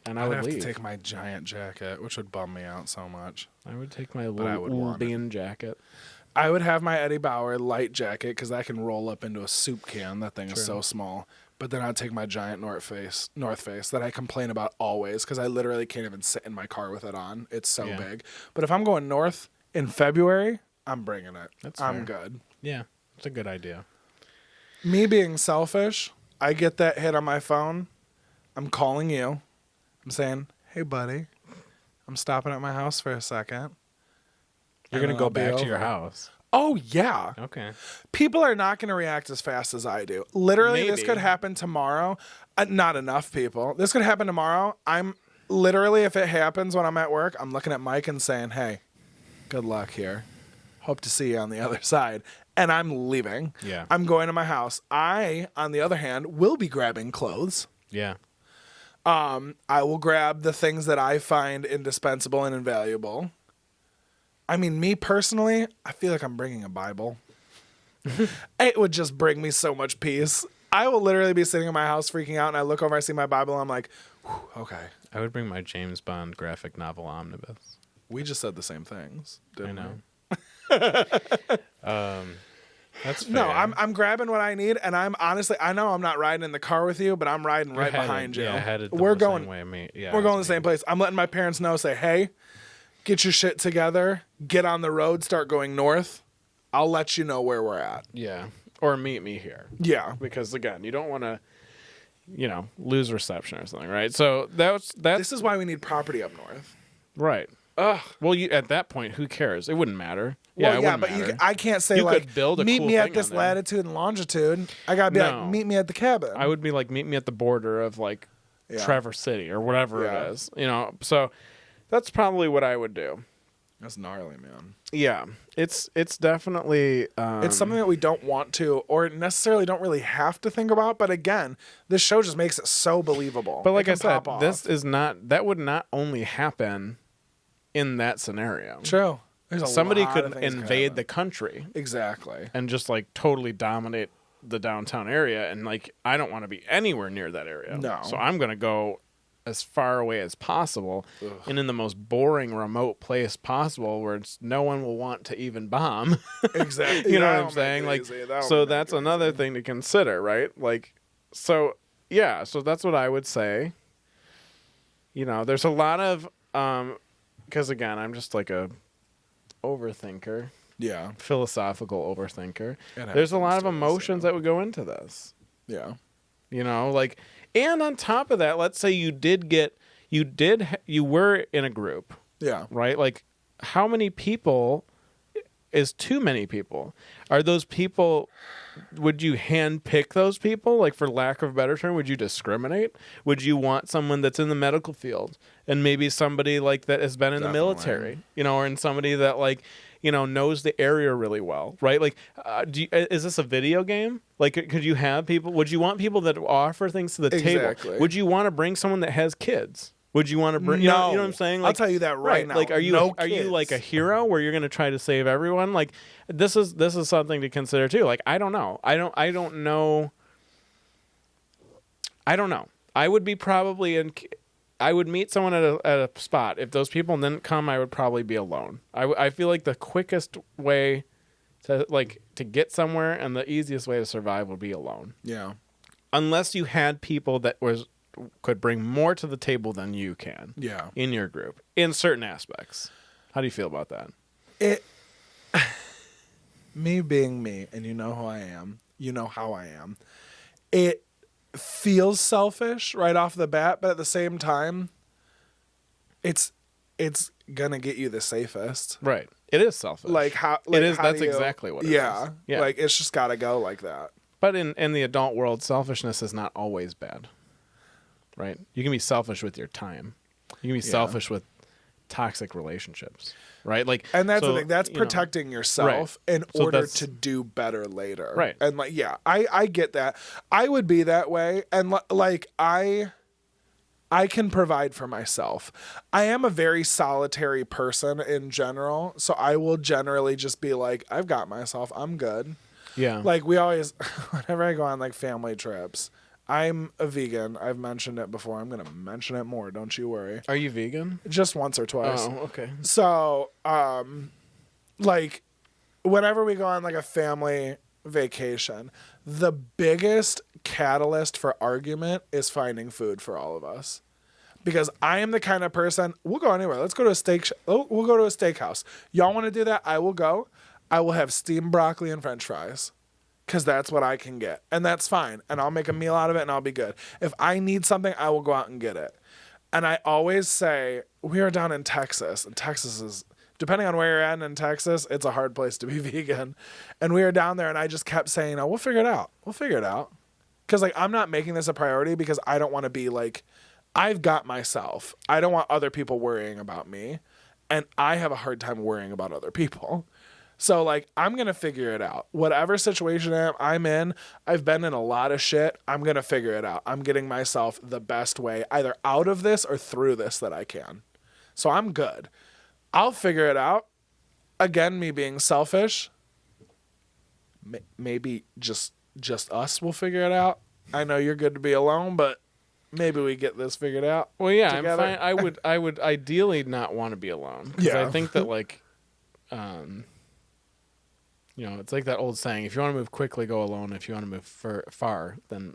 B: And I
A: I'd
B: would
A: have
B: leave.
A: to take my giant jacket, which would bum me out so much.
B: I would take my
A: I would
B: little
A: want it.
B: bean jacket.
A: I would have my Eddie Bauer light jacket because I can roll up into a soup can. That thing is so small. But then I'd take my giant North Face that I complain about always because I literally can't even sit in my car with it on. It's so
B: Yeah.
A: big. But if I'm going north in February, I'm bringing it.
B: That's
A: I'm
B: fair.
A: good.
B: Yeah, it's a good idea.
A: Me being selfish, I get that hit on my phone. I'm calling you. I'm saying, hey, buddy, I'm stopping at my house for a second.
B: You're
A: And
B: going to
A: then
B: go
A: I'll be
B: back to your
A: over.
B: house.
A: Oh, yeah.
B: Okay.
A: People are not going to react as fast as I do. Literally, this
B: Maybe.
A: could happen tomorrow. Not enough people. This could happen tomorrow. I'm literally, if it happens when I'm at work, I'm looking at Mike and saying, hey, good luck here. Hope to see you on the other side. And I'm leaving.
B: Yeah.
A: I'm going to my house. I, on the other hand, will be grabbing clothes.
B: Yeah.
A: I will grab the things that I find indispensable and invaluable. I mean, me personally, I feel like I'm bringing a Bible. It would just bring me so much peace. I will literally be sitting in my house freaking out, and I look over, I see my Bible, and I'm like, whew, okay.
B: I would bring my James Bond graphic novel omnibus.
A: We just said the same things, didn't
B: I
A: we?
B: know. That's fair.
A: No, I'm grabbing what I need, and I'm honestly, I know I'm not riding in the car with you, but I'm riding right behind you.
B: Yeah, headed
A: We're
B: the
A: going.
B: same way.
A: We're going to the same place. I'm letting my parents know. Say, hey, get your shit together. Get on the road. Start going north. I'll let you know where we're at.
B: Yeah. Or meet me here.
A: Yeah.
B: Because again, you don't want to, you know, lose reception or something, right? So that's
A: This is why we need property up north.
B: right.
A: Ugh.
B: Well, at that point, who cares? It wouldn't matter.
A: Well,
B: Yeah, it
A: yeah,
B: wouldn't
A: but
B: matter.
A: I can't say
B: You
A: like
B: could build a
A: meet
B: cool
A: me at
B: thing
A: this
B: on there.
A: latitude and longitude. I gotta be
B: No.
A: like, meet me at the cabin.
B: I would be like, meet me at the border of like
A: Yeah.
B: Traverse City or whatever
A: Yeah.
B: it is, you know. So that's probably what I would do.
A: That's gnarly, man.
B: Yeah, it's definitely
A: It's something that we don't want to, or necessarily don't really have to think about. But again, this show just makes it so believable.
B: But like
A: It
B: I
A: can
B: said,
A: pop off.
B: this is not that would not only happen in that scenario.
A: true. There's a
B: Somebody
A: lot
B: could
A: of things
B: invade the
A: happen.
B: country
A: Exactly.
B: and just like totally dominate the downtown area, and like I don't want to be anywhere near that area.
A: No.
B: So I'm gonna go as far away as possible and in the most boring remote place possible where no one will want to even bomb.
A: Exactly.
B: You know what
A: That'll
B: I'm saying?
A: make it
B: Like,
A: easy. That'll
B: so
A: make
B: that's
A: it
B: another
A: easy.
B: thing to consider, right? Like, so yeah, so that's what I would say. You know, there's a lot of, because again, I'm just like a overthinker,
A: Yeah.
B: philosophical overthinker.
A: It
B: There's a lot of
A: happens to us,
B: emotions that would go into this.
A: Yeah.
B: You know, like, and on top of that, let's say you were in a group,
A: Yeah.
B: right? Like, how many people is too many people? Are those people, would you hand pick those people? Like, for lack of a better term, would you discriminate? Would you want someone that's in the medical field and maybe somebody like that has been in the
A: Definitely.
B: military, you know, or in somebody that like, you know, knows the area really well, right? Like, is this a video game? Like, could you have people, would you want people that offer things to the
A: Exactly.
B: table? Would you want to bring someone that has kids? Would you want to bring? You know what I'm saying?
A: I'll tell you that right now.
B: Like, are you
A: No
B: are you
A: kids.
B: like a hero where you're going to try to save everyone? Like, this is something to consider too. Like, I don't know. I don't know. I would be probably in. I would meet someone at a spot. If those people didn't come, I would probably be alone. I feel like the quickest way to get somewhere, and the easiest way to survive would be alone.
A: Yeah.
B: Unless you had people that could bring more to the table than you can.
A: Yeah.
B: In your group, in certain aspects. How do you feel about that?
A: Me being me, and you know who I am, you know how I am. It feels selfish right off the bat, but at the same time, it's gonna get you the safest.
B: Right. It is selfish.
A: Like how
B: it is.
A: how
B: That's
A: do you-
B: exactly what it
A: yeah,
B: is. Yeah.
A: Like it's just gotta go like that.
B: But in the adult world, selfishness is not always bad. Right? You can be selfish with your time. You can be selfish with toxic relationships. Right? Like,
A: And that's
B: so,
A: the thing. That's protecting yourself in
B: So
A: order
B: that's-
A: to do better later.
B: Right.
A: And like, yeah, I get that. I would be that way. And like, I can provide for myself. I am a very solitary person in general. So I will generally just be like, I've got myself. I'm good.
B: Yeah.
A: Like we always, whenever I go on like family trips, I'm a vegan. I've mentioned it before. I'm going to mention it more. Don't you worry.
B: Are you vegan?
A: Just once or twice.
B: Oh, okay.
A: So, like, whenever we go on like a family vacation, the biggest catalyst for argument is finding food for all of us. Because I am the kind of person, we'll go anywhere. Let's go to we'll go to a steakhouse. Y'all want to do that? I will go. I will have steamed broccoli and French fries. Because that's what I can get. And that's fine. And I'll make a meal out of it and I'll be good. If I need something, I will go out and get it. And I always say, we are down in Texas. And Texas is, depending on where you're at in Texas, it's a hard place to be vegan. And we were down there and I just kept saying, oh, we'll figure it out. We'll figure it out. Because like, I'm not making this a priority because I don't want to be like, I've got myself. I don't want other people worrying about me. And I have a hard time worrying about other people. So, like, I'm going to figure it out. Whatever situation I'm in, I've been in a lot of shit. I'm going to figure it out. I'm getting myself the best way, either out of this or through this that I can. So I'm good. I'll figure it out. Again, me being selfish. Maybe just us will figure it out. I know you're good to be alone, but maybe we get this figured out.
B: Well, yeah,
A: together.
B: I'm fine. I would ideally not want to be alone. Because I think that, like, you know, it's like that old saying: if you want to move quickly, go alone. If you want to move far, then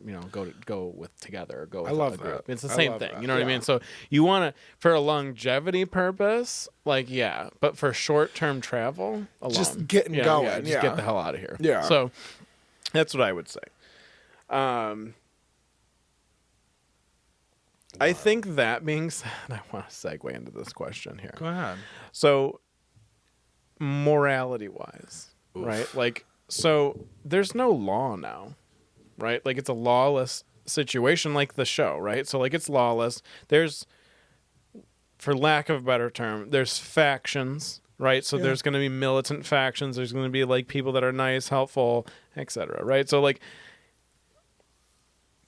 B: go with together or go with
A: love
B: a group.
A: that.
B: It's the
A: I
B: same
A: love
B: thing.
A: that.
B: You know what I
A: Yeah.
B: mean? So you want to, for a longevity purpose, like but for short-term travel, alone.
A: Just getting going.
B: Yeah, just get the hell out of here.
A: Yeah.
B: So that's what I would say. I think that being said, I want to segue into this question here.
A: Go ahead.
B: So, morality-wise, right? Like, so there's no law now, right? Like, it's a lawless situation, like the show, right? So, like, it's lawless. There's, for lack of a better term, there's factions, right? So there's going to be militant factions. There's going to be, like, people that are nice, helpful, etc., right? So, like,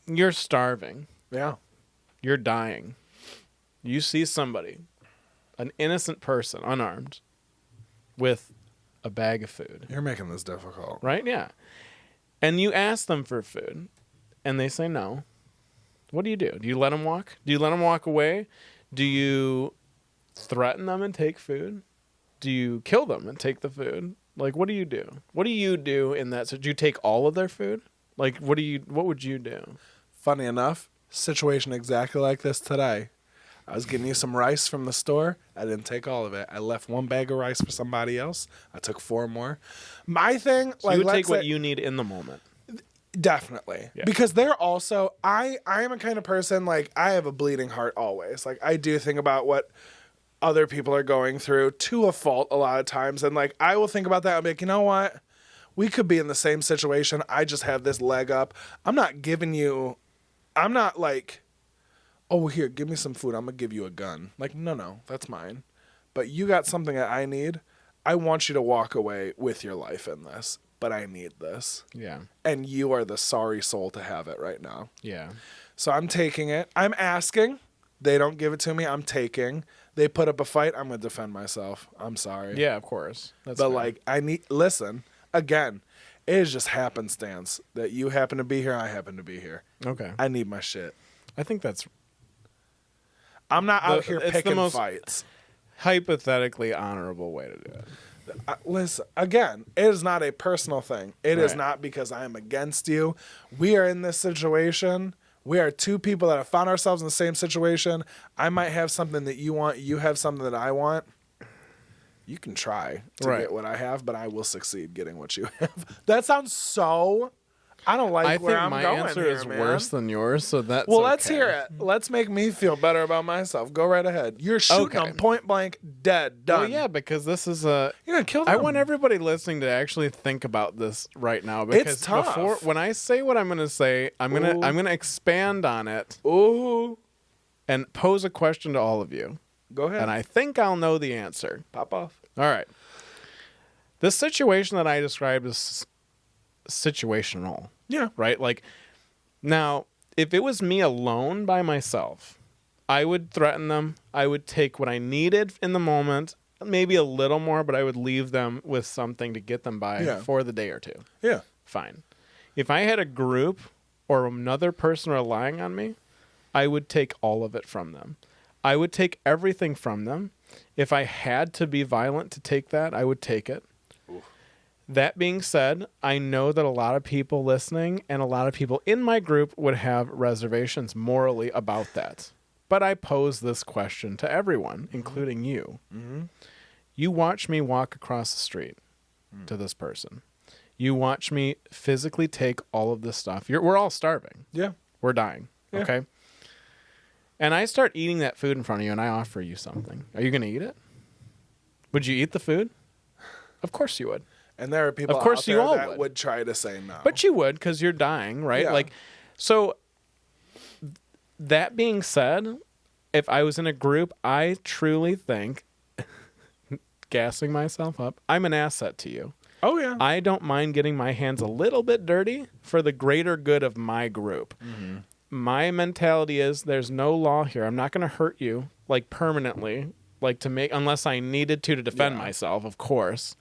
B: you're starving.
A: Yeah.
B: You're dying. You see somebody, an innocent person, unarmed, with a bag of food.
A: You're making this difficult.
B: Right? Yeah. And you ask them for food, and they say no. What do? Do you let them walk? Do you let them walk away? Do you threaten them and take food? Do you kill them and take the food? Like, what do you do? What do you do in that? So do you take all of their food? Like, what would you do?
A: Funny enough, situation exactly like this today. I was getting you some rice from the store. I didn't take all of it. I left one bag of rice for somebody else. I took 4 more. My thing,
B: So
A: like,
B: you would
A: let's
B: take what
A: say-
B: you need in the moment.
A: Definitely.
B: Yeah.
A: Because they're also, I am a kind of person, like, I have a bleeding heart always. Like, I do think about what other people are going through to a fault a lot of times. And, like, I will think about that and be like, you know what? We could be in the same situation. I just have this leg up. I'm not like, oh, here, give me some food. I'm going to give you a gun. Like, no, that's mine. But you got something that I need. I want you to walk away with your life in this, but I need this.
B: Yeah.
A: And you are the sorry soul to have it right now.
B: Yeah.
A: So I'm taking it. I'm asking. They don't give it to me. I'm taking. They put up a fight. I'm going to defend myself. I'm sorry.
B: Yeah, of course. That's
A: But,
B: fair.
A: like, listen, again, it is just happenstance that you happen to be here. I happen to be here.
B: Okay.
A: I need my shit.
B: I think that's
A: I'm not out here
B: it's the
A: picking
B: most-
A: fights.
B: hypothetically honorable way to do it.
A: Listen, again, it is not a personal thing. It is
B: Right.
A: not because I am against you. We are in this situation. We are two people that have found ourselves in the same situation. I might have something that you want. You have something that I want. You can try to
B: Right.
A: get what I have, but I will succeed getting what you have. That sounds so... I don't like
B: I
A: where
B: think
A: I'm
B: my
A: going
B: answer
A: here,
B: is
A: man.
B: worse than yours, so that's
A: Well, let's
B: okay.
A: hear it. Let's make me feel better about myself. Go right ahead. You're shooting
B: Okay.
A: them point blank, dead, done.
B: Well, yeah, because this is a.
A: You're gonna kill them.
B: I want everybody listening to actually think about this right now because
A: It's tough.
B: before when I say what I'm going to say, I'm gonna expand on it
A: Ooh,
B: and pose a question to all of you,
A: go ahead.
B: and I think I'll know the answer.
A: Pop off.
B: All right. The situation that I described is situational,
A: Yeah.
B: right? Like, now, if it was me alone by myself, I would threaten them. I would take what I needed in the moment, maybe a little more, but I would leave them with something to get them by
A: Yeah.
B: for the day or two.
A: Yeah.
B: Fine. If I had a group or another person relying on me, I would take all of it from them. I would take everything from them. If I had to be violent to take that, I would take it. That being said, I know that a lot of people listening and a lot of people in my group would have reservations morally about that. But I pose this question to everyone, including you.
A: Mm-hmm.
B: You watch me walk across the street to this person. You watch me physically take all of this stuff. We're all starving.
A: Yeah.
B: We're dying.
A: Yeah.
B: Okay? And I start eating that food in front of you and I offer you something. Are you going to eat it? Would you eat the food? Of course you would.
A: And there are people
B: Of course
A: out
B: you
A: there
B: all
A: that
B: would.
A: would try to say no.
B: But you would because you're dying, right?
A: Yeah.
B: Like, so that being said, if I was in a group, I truly think, gassing myself up, I'm an asset to you.
A: oh yeah.
B: I don't mind getting my hands a little bit dirty for the greater good of my group.
A: Mm-hmm.
B: My mentality is there's no law here. I'm not going to hurt you like permanently, like to make, unless I needed to defend
A: Yeah.
B: myself, of course.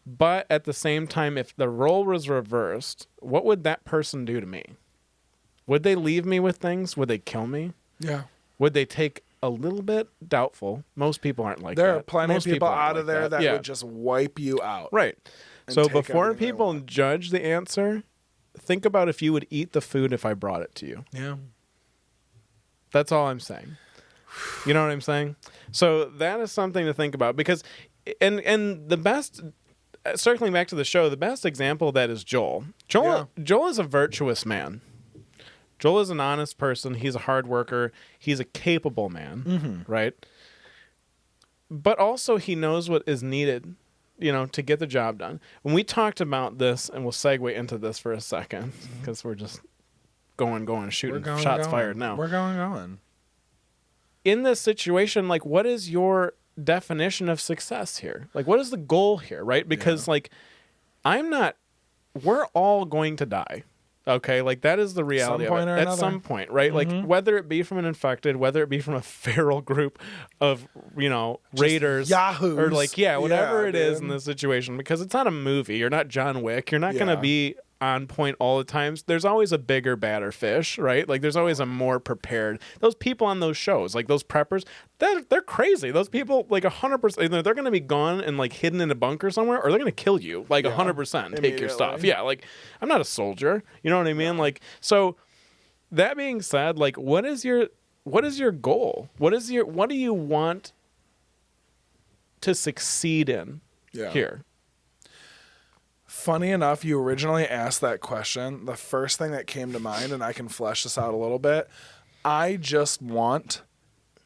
B: But at the same time, if the role was reversed, what would that person do to me? Would they leave me with things? Would they kill me?
A: Yeah.
B: Would they take a little bit? Doubtful. Most people aren't like that.
A: There are plenty
B: Most
A: of people
B: aren't
A: out of
B: like
A: there that
B: Yeah.
A: would just wipe you out.
B: Right.
A: and
B: So
A: take
B: before
A: everything they
B: people
A: want.
B: judge the answer, think about if you would eat the food if I brought it to you.
A: Yeah.
B: That's all I'm saying. You know what I'm saying? So that is something to think about because, and the best, circling back to the show, the best example of that is Joel. Joel is a virtuous man. Joel is an honest person. He's a hard worker. He's a capable man, right? But also he knows what is needed, to get the job done. When we talked about this, and we'll segue into this for a second because we're just going, shooting, shots fired now.
A: We're going.
B: In this situation, like, what is your definition of success here? Like, what is the goal here, right? Because, we're all going to die. Okay, like that is the reality
A: Some
B: of
A: point
B: it.
A: or
B: At
A: another.
B: some point, right? Like whether it be from an infected, whether it be from a feral group of, raiders,
A: yahoos.
B: or whatever
A: Yeah,
B: it is
A: dude.
B: in this situation, because it's not a movie. You're not John Wick. You're not going
A: Yeah.
B: to be on point all the times. There's always a bigger, badder fish, right? Like there's always a more prepared. Those people on those shows, like those preppers, they're crazy. Those people, like 100%, either they're going to be gone and like hidden in a bunker somewhere, or they're going to kill you, like 100%. Take your stuff.
A: Immediately.
B: Yeah, like I'm not a soldier. You know what I mean? Like, so that being said, like what is your goal? What do you want to succeed in here?
A: Funny enough, you originally asked that question. The first thing that came to mind, and I can flesh this out a little bit, I just want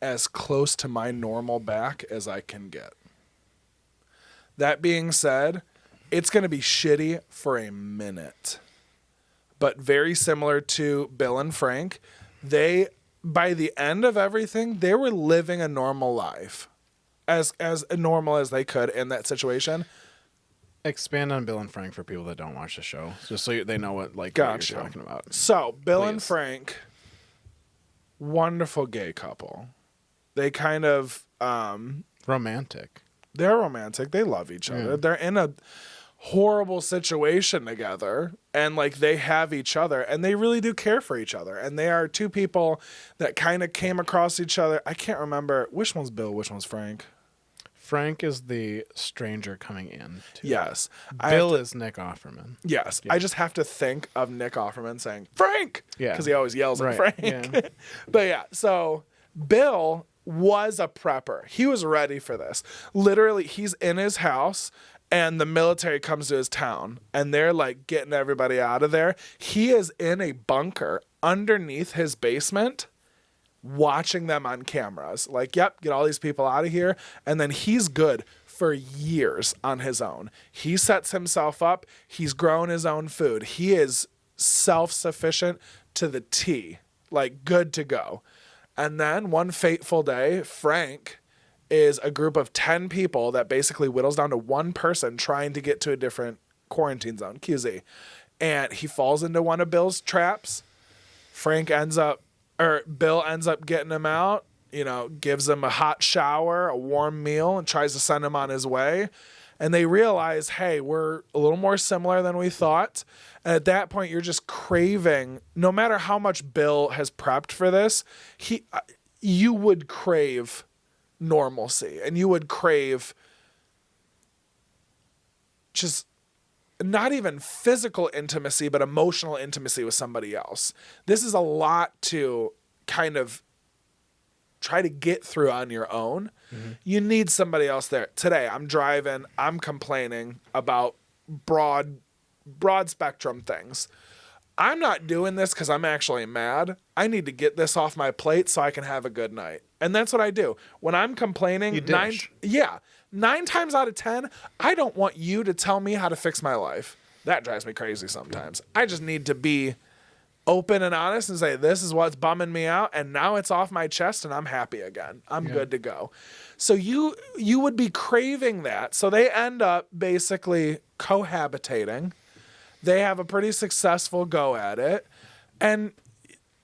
A: as close to my normal back as I can get. That being said, it's going to be shitty for a minute. But very similar to Bill and Frank, by the end of everything, they were living a normal life. As normal as they could in that situation.
B: Expand on Bill and Frank for people that don't watch the show, just so they know what
A: Gotcha.
B: you're talking about.
A: So, Bill and
B: Please.
A: Frank, wonderful gay couple. They kind of,
B: Romantic.
A: they're romantic. They love each other.
B: Yeah.
A: They're in a horrible situation together, and they have each other, and they really do care for each other. And they are two people that kind of came across each other. I can't remember which one's Bill, which one's Frank.
B: Frank is the stranger coming in.
A: Yes.
B: Bill is Nick Offerman.
A: Yes. I just have to think of Nick Offerman saying, Frank!
B: Yeah.
A: Because he always yells at Frank.
B: Yeah.
A: But yeah, so Bill was a prepper. He was ready for this. Literally, he's in his house and the military comes to his town and they're like getting everybody out of there. He is in a bunker underneath his basement watching them on cameras. Like, yep, get all these people out of here. And then he's good for years on his own. He sets himself up. He's grown his own food. He is self-sufficient to the T, like good to go. And then one fateful day, Frank is a group of 10 people that basically whittles down to one person trying to get to a different quarantine zone, QZ. And he falls into one of Bill's traps. Bill ends up getting him out, gives him a hot shower, a warm meal, and tries to send him on his way. And they realize, hey, we're a little more similar than we thought. And at that point, you're just craving, no matter how much Bill has prepped for this, you would crave normalcy, and you would crave just not even physical intimacy, but emotional intimacy with somebody else. This is a lot to kind of try to get through on your own. Mm-hmm. You need somebody else there. Today, I'm driving, I'm complaining about broad spectrum things. I'm not doing this because I'm actually mad. I need to get this off my plate so I can have a good night. And that's what I do. When I'm complaining, 9 times out of 10, I don't want you to tell me how to fix my life. That drives me crazy sometimes. I just need to be open and honest and say, this is what's bumming me out, and now it's off my chest and I'm happy again. I'm good to go. So you would be craving that. So they end up basically cohabitating. They have a pretty successful go at it. And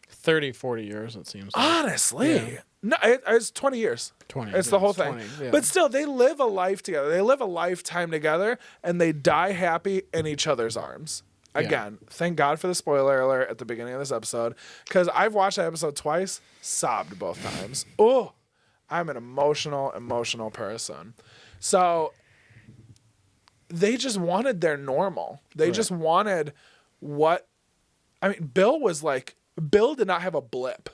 B: 30, 40 years, it seems like.
A: Honestly. Yeah. No, it's 20 years.
B: 20.
A: It's the whole thing.
B: 20, yeah.
A: But still, they live a life together. They live a lifetime together, and they die happy in each other's arms. Again, thank God for the spoiler alert at the beginning of this episode, because I've watched that episode twice, sobbed both times. Oh, I'm an emotional person. So they just wanted their normal. They just wanted Bill did not have a blip.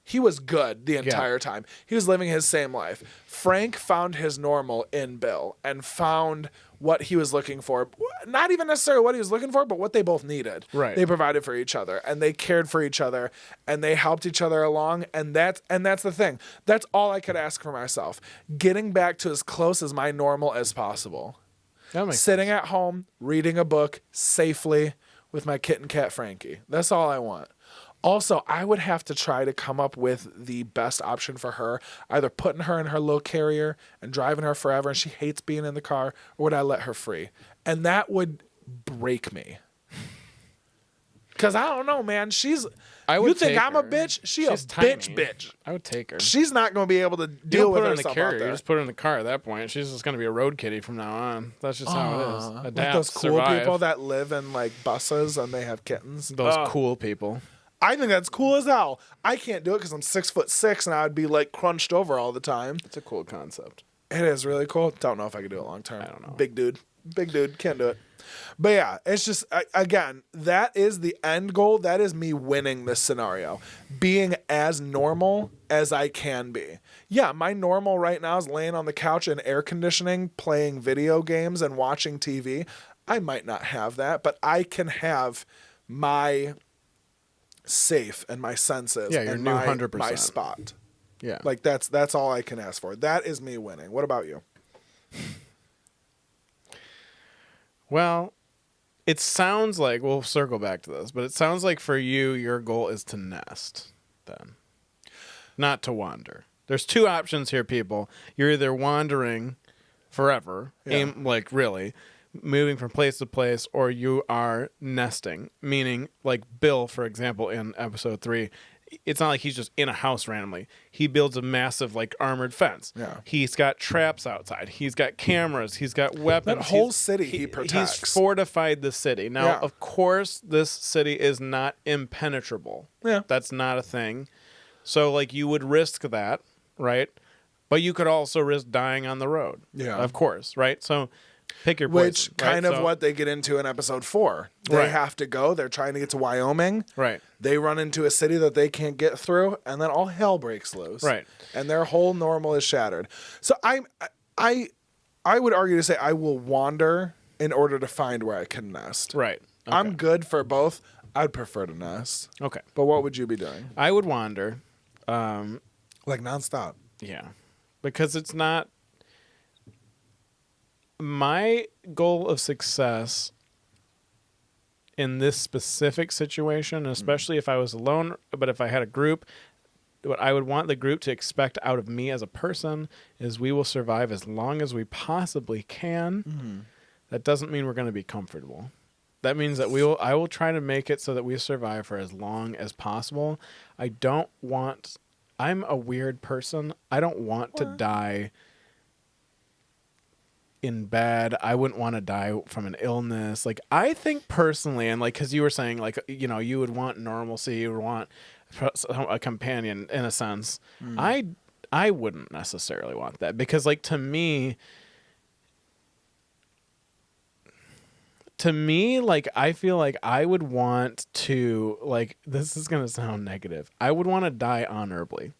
A: He was good the entire time. He was living his same life. Frank found his normal in Bill and found what he was looking for. Not even necessarily what he was looking for, but what they both needed.
B: Right.
A: They provided for each other, and they cared for each other, and they helped each other along. And that's the thing. That's all I could ask for myself. Getting back to as close as my normal as possible. Sitting at home, reading a book safely with my kitten cat Frankie. That's all I want. Also, I would have to try to come up with the best option for her, either putting her in her little carrier and driving her forever, and she hates being in the car, or would I let her free? And that would break me. Because I don't know, man. You think I'm a bitch? She's a
B: tiny.
A: bitch.
B: I would take her.
A: She's not going to be able to deal with herself out there.
B: You just put her in the car at that point. She's just going to be a road kitty from now on. That's just how it is. Adapt,
A: like those cool
B: survive.
A: people that live in like buses and they have kittens.
B: Those cool people.
A: I think that's cool as hell. I can't do it because I'm 6'6" and I would be like crunched over all the time.
B: It's a cool concept.
A: It is really cool. Don't know if I could do it long term.
B: I don't know.
A: Big dude, can't do it. But yeah, it's just, again, that is the end goal. That is me winning this scenario. Being as normal as I can be. Yeah, my normal right now is laying on the couch in air conditioning, playing video games and watching TV. I might not have that, but I can have my safe and my senses and
B: new
A: my
B: 100%.
A: my spot.
B: Yeah.
A: Like that's all I can ask for. That is me winning. What about you?
B: Well, it sounds like, we'll circle back to this, but it sounds like for you, your goal is to nest then, not to wander. There's two options here, people. You're either wandering forever, really, moving from place to place, or you are nesting, meaning like Bill, for example, in episode 3, it's not like he's just in a house randomly. He builds a massive like armored fence.
A: Yeah.
B: He's got traps outside. He's got cameras. He's got weapons.
A: That whole city he protects.
B: He's fortified the city. Now, of course, this city is not impenetrable.
A: Yeah.
B: That's not a thing. So like you would risk that, right? But you could also risk dying on the road.
A: Yeah.
B: Of course, right? So pick your poison.
A: Which kind of what they get into in episode 4. They have to go. They're trying to get to Wyoming.
B: Right.
A: They run into a city that they can't get through, and then all hell breaks loose.
B: Right.
A: And their whole normal is shattered. So I would argue to say I will wander in order to find where I can nest.
B: Right. Okay.
A: I'm good for both. I'd prefer to nest.
B: Okay.
A: But what would you be doing?
B: I would wander.
A: Like nonstop.
B: Yeah. Because it's not... My goal of success in this specific situation, especially if I was alone, but if I had a group, what I would want the group to expect out of me as a person is we will survive as long as we possibly can. Mm-hmm. That doesn't mean we're going to be comfortable. That means that I will try to make it so that we survive for as long as possible. I'm a weird person. I don't want to die in bed. I wouldn't want to die from an illness. Like, I think personally, and like, because you were saying, like, you know, you would want normalcy, you would want a companion in a sense. I wouldn't necessarily want that, because like to me like I feel like I would want to, like, this is gonna sound negative, I would want to die honorably.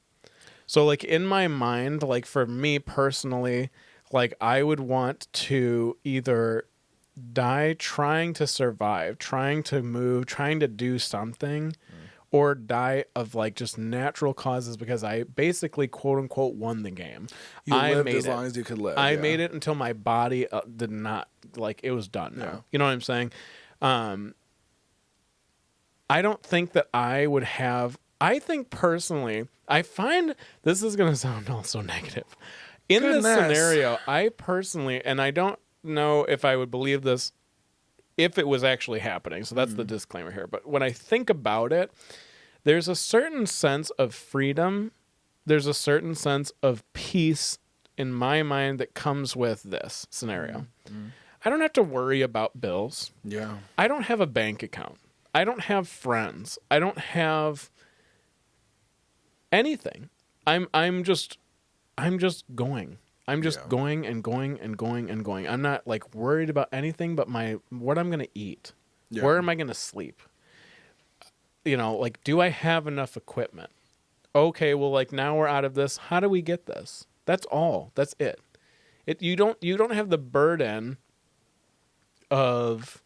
B: So like in my mind, like for me personally, like I would want to either die trying to survive, trying to move, trying to do something, or die of like just natural causes, because I basically quote unquote won the game.
A: You lived as long as you could live.
B: I made it until my body did not, like, it was done now.
A: Yeah.
B: You know what I'm saying? I don't think that I would have, I think personally, I find this is going to sound also negative. In this scenario, I personally, and I don't know if I would believe this if it was actually happening, so that's the disclaimer here, but when I think about it, there's a certain sense of freedom, there's a certain sense of peace in my mind that comes with this scenario. I don't have to worry about bills.
A: Yeah.
B: I don't have a bank account. I don't have friends. I don't have anything. I'm just going. I'm just going and going and going and going. I'm not like worried about anything but what I'm going to eat. Yeah. Where am I going to sleep? You know, like, do I have enough equipment? Okay, well, like, now we're out of this. How do we get this? That's all. That's it. You don't have the burden of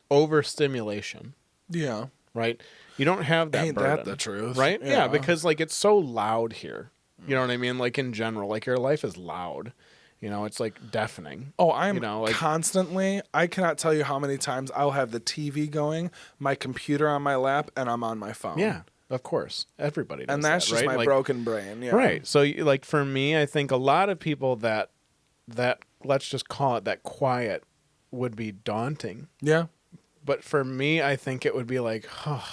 B: overstimulation.
A: Yeah.
B: Right? You don't have that burden. Ain't
A: that the truth?
B: Right? Yeah, because like it's so loud here. You know what I mean? Like in general, like your life is loud. You know, it's like deafening.
A: Oh, I'm
B: like,
A: constantly, I cannot tell you how many times I'll have the TV going, my computer on my lap, and I'm on my phone.
B: Yeah, of course. Everybody does
A: and that's
B: that,
A: just
B: right?
A: my broken brain. Yeah.
B: Right. So like for me, I think a lot of people that let's just call it that quiet would be daunting.
A: Yeah.
B: But for me, I think it would be like, oh.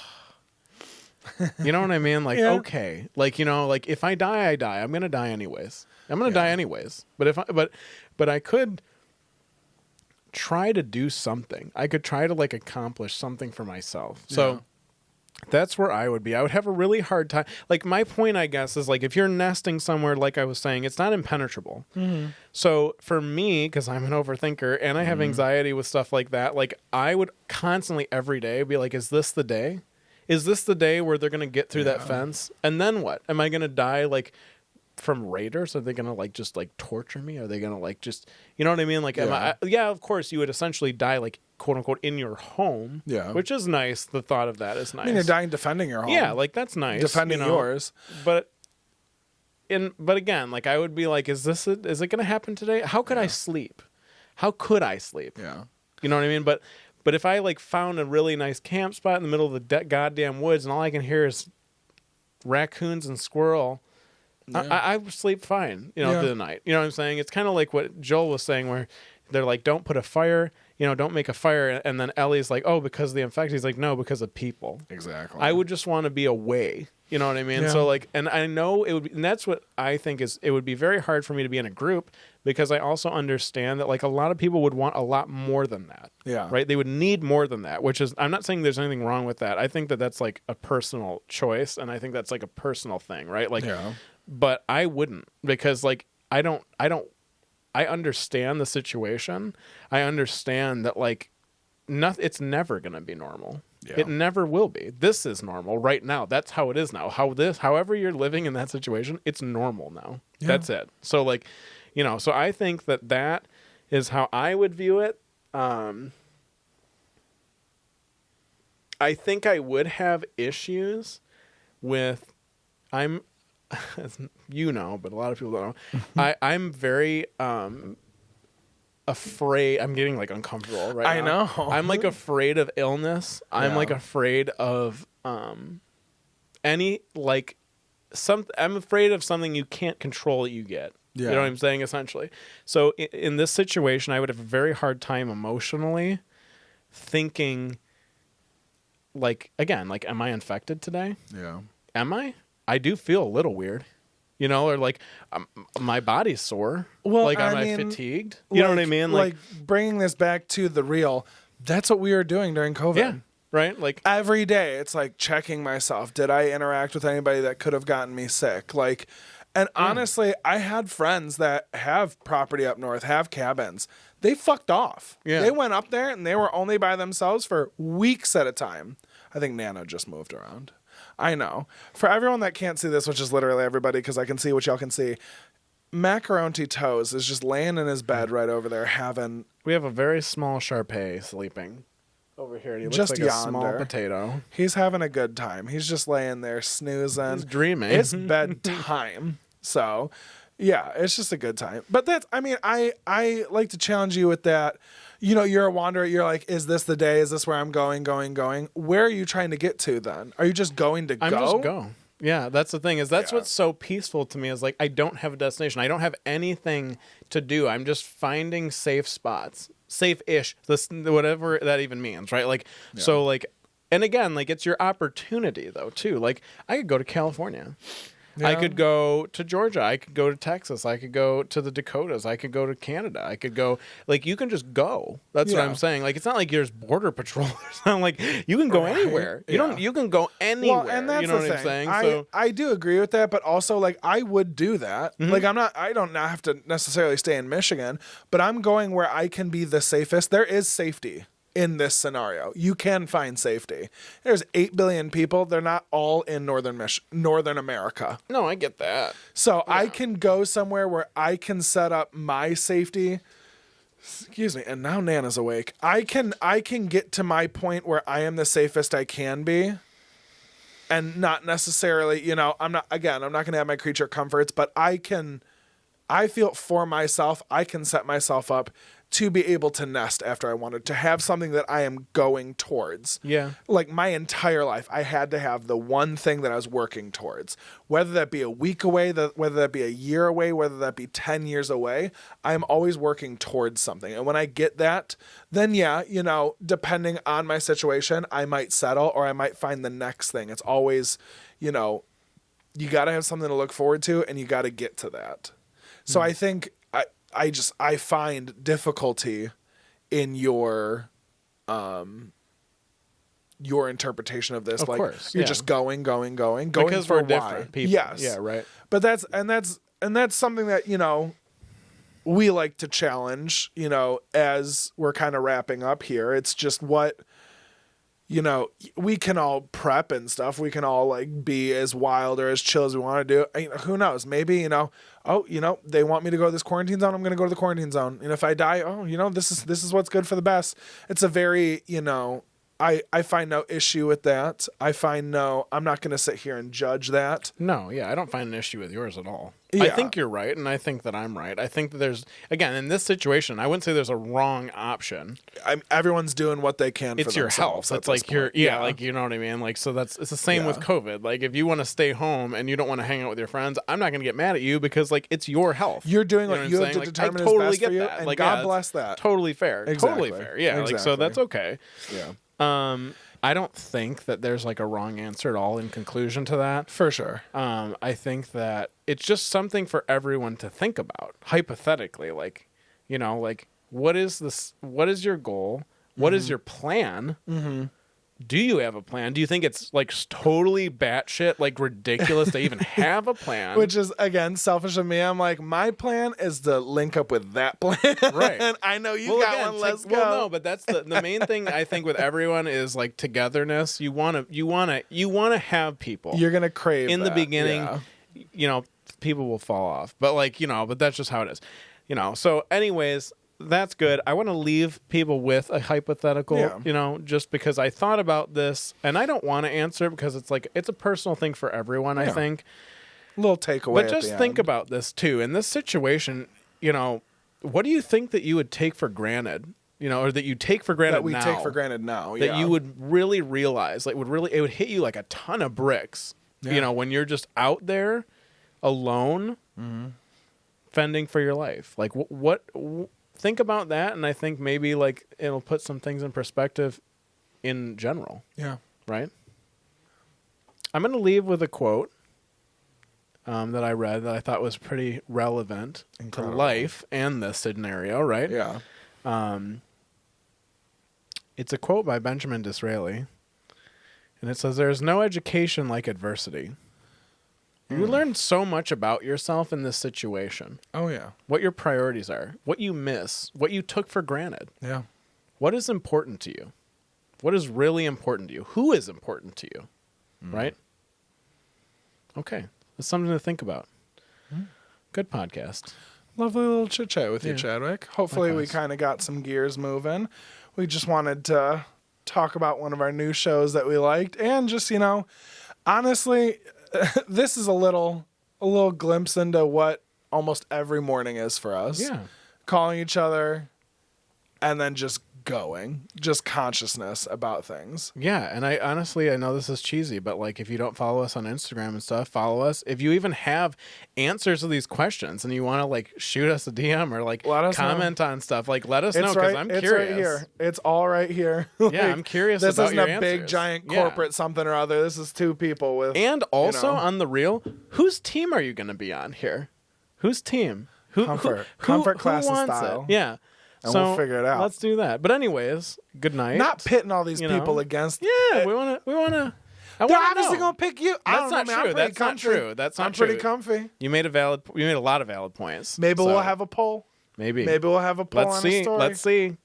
B: You know what I mean? Like, okay. Like, you know, like if I die, I die. I'm going to die anyways. I'm going to die anyways. But I could try to do something. I could try to like accomplish something for myself. So that's where I would be. I would have a really hard time. Like my point, I guess, is like if you're nesting somewhere, like I was saying, it's not impenetrable. Mm-hmm. So for me, because I'm an overthinker and I have anxiety with stuff like that, like I would constantly every day be like, is this the day? Is this the day where they're going to get through that fence? And then what? Am I going to die like from raiders? Are they going to like just like torture me? Are they going to like just, you know what I mean? Like, of course you would essentially die like quote unquote in your home. Yeah. Which is nice. The thought of that is nice.
A: I mean, you're dying defending your home.
B: Yeah. Like that's nice.
A: Defending yours.
B: But again, like I would be like, is it going to happen today? How could I sleep? How could I sleep?
A: Yeah.
B: You know what I mean? But if I like found a really nice camp spot in the middle of the goddamn woods and all I can hear is raccoons and squirrel, I sleep fine, you know, through the night. You know what I'm saying? It's kind of like what Joel was saying where they're like, don't put a fire, you know, don't make a fire. And then Ellie's like, oh, because of the infection. He's like, no, because of people.
A: Exactly.
B: I would just want to be away. You know what I mean? Yeah. So like, and I know it would be, and that's what I think is, it would be very hard for me to be in a group because I also understand that like a lot of people would want a lot more than that.
A: Yeah.
B: Right. They would need more than that, which is, I'm not saying there's anything wrong with that. I think that that's like a personal choice. And I think that's like a personal thing, right? Like but I wouldn't, because like I understand the situation. I understand that like it's never going to be normal.
A: Yeah.
B: It never will be. This is normal right now. That's how it is now. However you're living in that situation, it's normal now.
A: Yeah.
B: That's it. So like, so I think that is how I would view it. I think I would have issues with, but a lot of people don't know. I'm very afraid. I'm getting like uncomfortable right now.
A: I know.
B: I'm like afraid of illness. I'm like afraid of any like I'm afraid of something you can't control that you get.
A: Yeah.
B: You know what I'm saying, essentially. So in this situation, I would have a very hard time emotionally thinking like, again, like, am I infected today?
A: Yeah.
B: Am I? I do feel a little weird. Or like my body's sore.
A: Well,
B: like, am I fatigued? You know what I mean?
A: Like bringing this back to the real, that's what we were doing during COVID.
B: Yeah, right? Like
A: every day, it's like checking myself. Did I interact with anybody that could have gotten me sick? Like, and honestly, I had friends that have property up north, have cabins. They fucked off.
B: Yeah.
A: They went up there and they were only by themselves for weeks at a time. I think Nano just moved around. I know. For everyone that can't see this, which is literally everybody, because I can see what y'all can see, Macaronti Toes is just laying in his bed right over there having...
B: We have a very small Shar-Pei sleeping over here. And he looks
A: just
B: like
A: yonder.
B: a small potato.
A: He's having a good time. He's just laying there snoozing.
B: He's dreaming.
A: It's bedtime. So, yeah, it's just a good time. But I like to challenge you with that. You're a wanderer. You're like, is this the day? Is this where I'm going? Where are you trying to get to then? Are you just going to go?
B: I'm just go. Yeah, that's the thing. What's so peaceful to me is like I don't have a destination. I don't have anything to do. I'm just finding safe spots, safe-ish. Whatever that even means, right? Like so, like, and again, like it's your opportunity though too. Like I could go to California. Yeah. I could go to Georgia. I could go to Texas. I could go to the Dakotas. I could go to Canada. I could go, like, you can just go. That's what I'm saying. Like, it's not like there's border patrol. It's not like you can go anywhere. You can go anywhere.
A: Well, and that's
B: you know
A: the
B: what
A: thing.
B: I'm saying?
A: I do agree with that, but also, like, I would do that.
B: Mm-hmm.
A: Like, I don't have to necessarily stay in Michigan, but I'm going where I can be the safest. There is safety in this scenario. You can find safety. There's 8 billion people. They're not all in Northern America.
B: No, I get that.
A: So I can go somewhere where I can set up my safety. Excuse me. And now Nana's awake. I can get to my point where I am the safest I can be. And not necessarily, I'm not going to have my creature comforts, but I feel for myself, I can set myself up to be able to nest after I wanted, to have something that I am going towards.
B: Yeah.
A: Like my entire life, I had to have the one thing that I was working towards. Whether that be a week away, whether that be a year away, whether that be 10 years away, I'm always working towards something. And when I get that, then depending on my situation, I might settle or I might find the next thing. It's always, you got to have something to look forward to and you got to get to that. So I think I find difficulty in your interpretation of this.
B: Of
A: like
B: course,
A: you're just going
B: because
A: for
B: we're
A: why.
B: different people.
A: Yes.
B: Yeah, right.
A: But that's something that, we like to challenge, as we're kind of wrapping up here. It's just what, we can all prep and stuff. We can all like be as wild or as chill as we want to do. Who knows? Maybe, they want me to go to this quarantine zone. I'm going to go to the quarantine zone. And if I die, this is what's good for the best. It's a very, I find no issue with that. I'm not going to sit here and judge that.
B: No, yeah, I don't find an issue with yours at all.
A: Yeah.
B: I think you're right, and I think that I'm right. I think that there's, again, in this situation, I wouldn't say there's a wrong option.
A: Everyone's doing what they can
B: it's
A: for
B: your
A: themselves.
B: health. It's like like, you know what I mean? Like, so it's the same with COVID. Like, if you want to stay home and you don't want to hang out with your friends, I'm not going to get mad at you because, like, it's your health.
A: You're doing what you have to
B: like,
A: determine
B: I totally
A: is best
B: get
A: for you,
B: that.
A: and
B: like,
A: God bless that.
B: Totally fair.
A: Exactly.
B: Totally fair. Yeah,
A: exactly.
B: like, so that's okay.
A: Yeah.
B: I don't think that there's like a wrong answer at all in conclusion to that.
A: For sure.
B: I think that it's just something for everyone to think about, hypothetically. Like, like, what is this? What is your goal? What is your plan? do you have a plan? Do you think it's like totally batshit, like ridiculous to even have a plan?
A: Which is, again, selfish of me. I'm like, my plan is to link up with that plan.
B: Right.
A: I know you got one. Let's go.
B: Well, no, but that's the main thing I think with everyone is like togetherness. You want to have people.
A: You're going to crave
B: in
A: that.
B: the beginning.
A: Yeah.
B: You know, people will fall off, but like, you know, but that's just how it is. You know, so anyways, that's good. I want to leave people with a hypothetical, you know, just because I thought about this and I don't want to answer it because it's like, it's a personal thing for everyone, I think.
A: Little takeaway.
B: But just think about this too. In this situation, you know, what do you think that you would take for granted, you know, or that you take for granted
A: that we
B: now,
A: take for granted now,
B: that you would really realize, like, it would hit you like a ton of bricks, you know, when you're just out there alone, fending for your life. Like, what think about that, and I think maybe like it'll put some things in perspective in general. Yeah. Right? I'm going to leave with a quote that I read that I thought was pretty relevant to life and this scenario, right?
A: Yeah.
B: It's a quote by Benjamin Disraeli, and it says, "There's no education like adversity." You learn so much about yourself in this situation.
A: Oh, yeah. What
B: your priorities are, what you miss, what you took for granted.
A: Yeah.
B: What is important to you? What is really important to you? Who is important to you? Right? Okay. That's something to think about. Good podcast.
A: Lovely little chit chat with you, Chadwick. Hopefully we kind of got some gears moving. We just wanted to talk about one of our new shows that we liked, and just, you know, honestly, this is a little glimpse into what almost every morning is for us.
B: Yeah.
A: Calling each other and then just consciousness about things.
B: Yeah, and I honestly, I know this is cheesy, but like if you don't follow us on Instagram and stuff, follow us. If you even have answers to these questions and you want to like shoot us a DM or like comment on stuff, like let us know, because I'm curious.
A: It's right here. It's all right here.
B: Like, yeah, I'm curious about your answers.
A: This isn't a big giant corporate something or other. This is two people with.
B: And also on the real, whose team are you going to be on here? Whose team?
A: Comfort, class, and style.
B: It? Yeah.
A: And we'll figure it out.
B: Let's do that. But anyways, good night.
A: Not pitting all these people against.
B: Yeah, we want to.
A: They're obviously gonna pick you.
B: That's not true. That's not true. That's not true.
A: I'm pretty comfy.
B: You made a lot of valid points.
A: Maybe we'll have a poll.
B: Maybe
A: we'll have a poll on a story.
B: Let's see.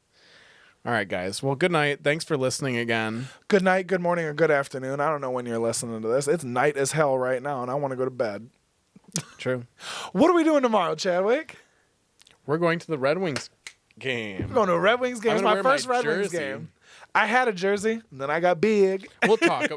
B: All right, guys. Well, good night. Thanks for listening again.
A: Good night, good morning, or good afternoon. I don't know when you're listening to this. It's night as hell right now, and I want to go to bed.
B: True.
A: What are we doing tomorrow, Chadwick?
B: We're going to the Red Wings game.
A: We're going to a Red Wings game. It's my first Red Wings game. I had a jersey, and then I got big.
B: We'll talk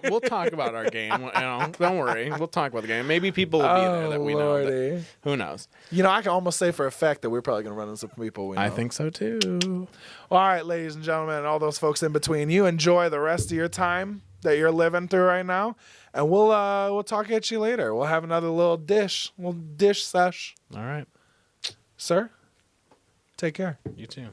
B: about our game. You know, don't worry. We'll talk about the game. Maybe people will be there that we know. That, who knows?
A: You know, I can almost say for a fact that we're probably going to run into some people we know.
B: I think so too.
A: All right, ladies and gentlemen, and all those folks in between, you enjoy the rest of your time that you're living through right now, and we'll talk at you later. We'll have another little dish sesh.
B: All right,
A: sir. Take care.
B: You too.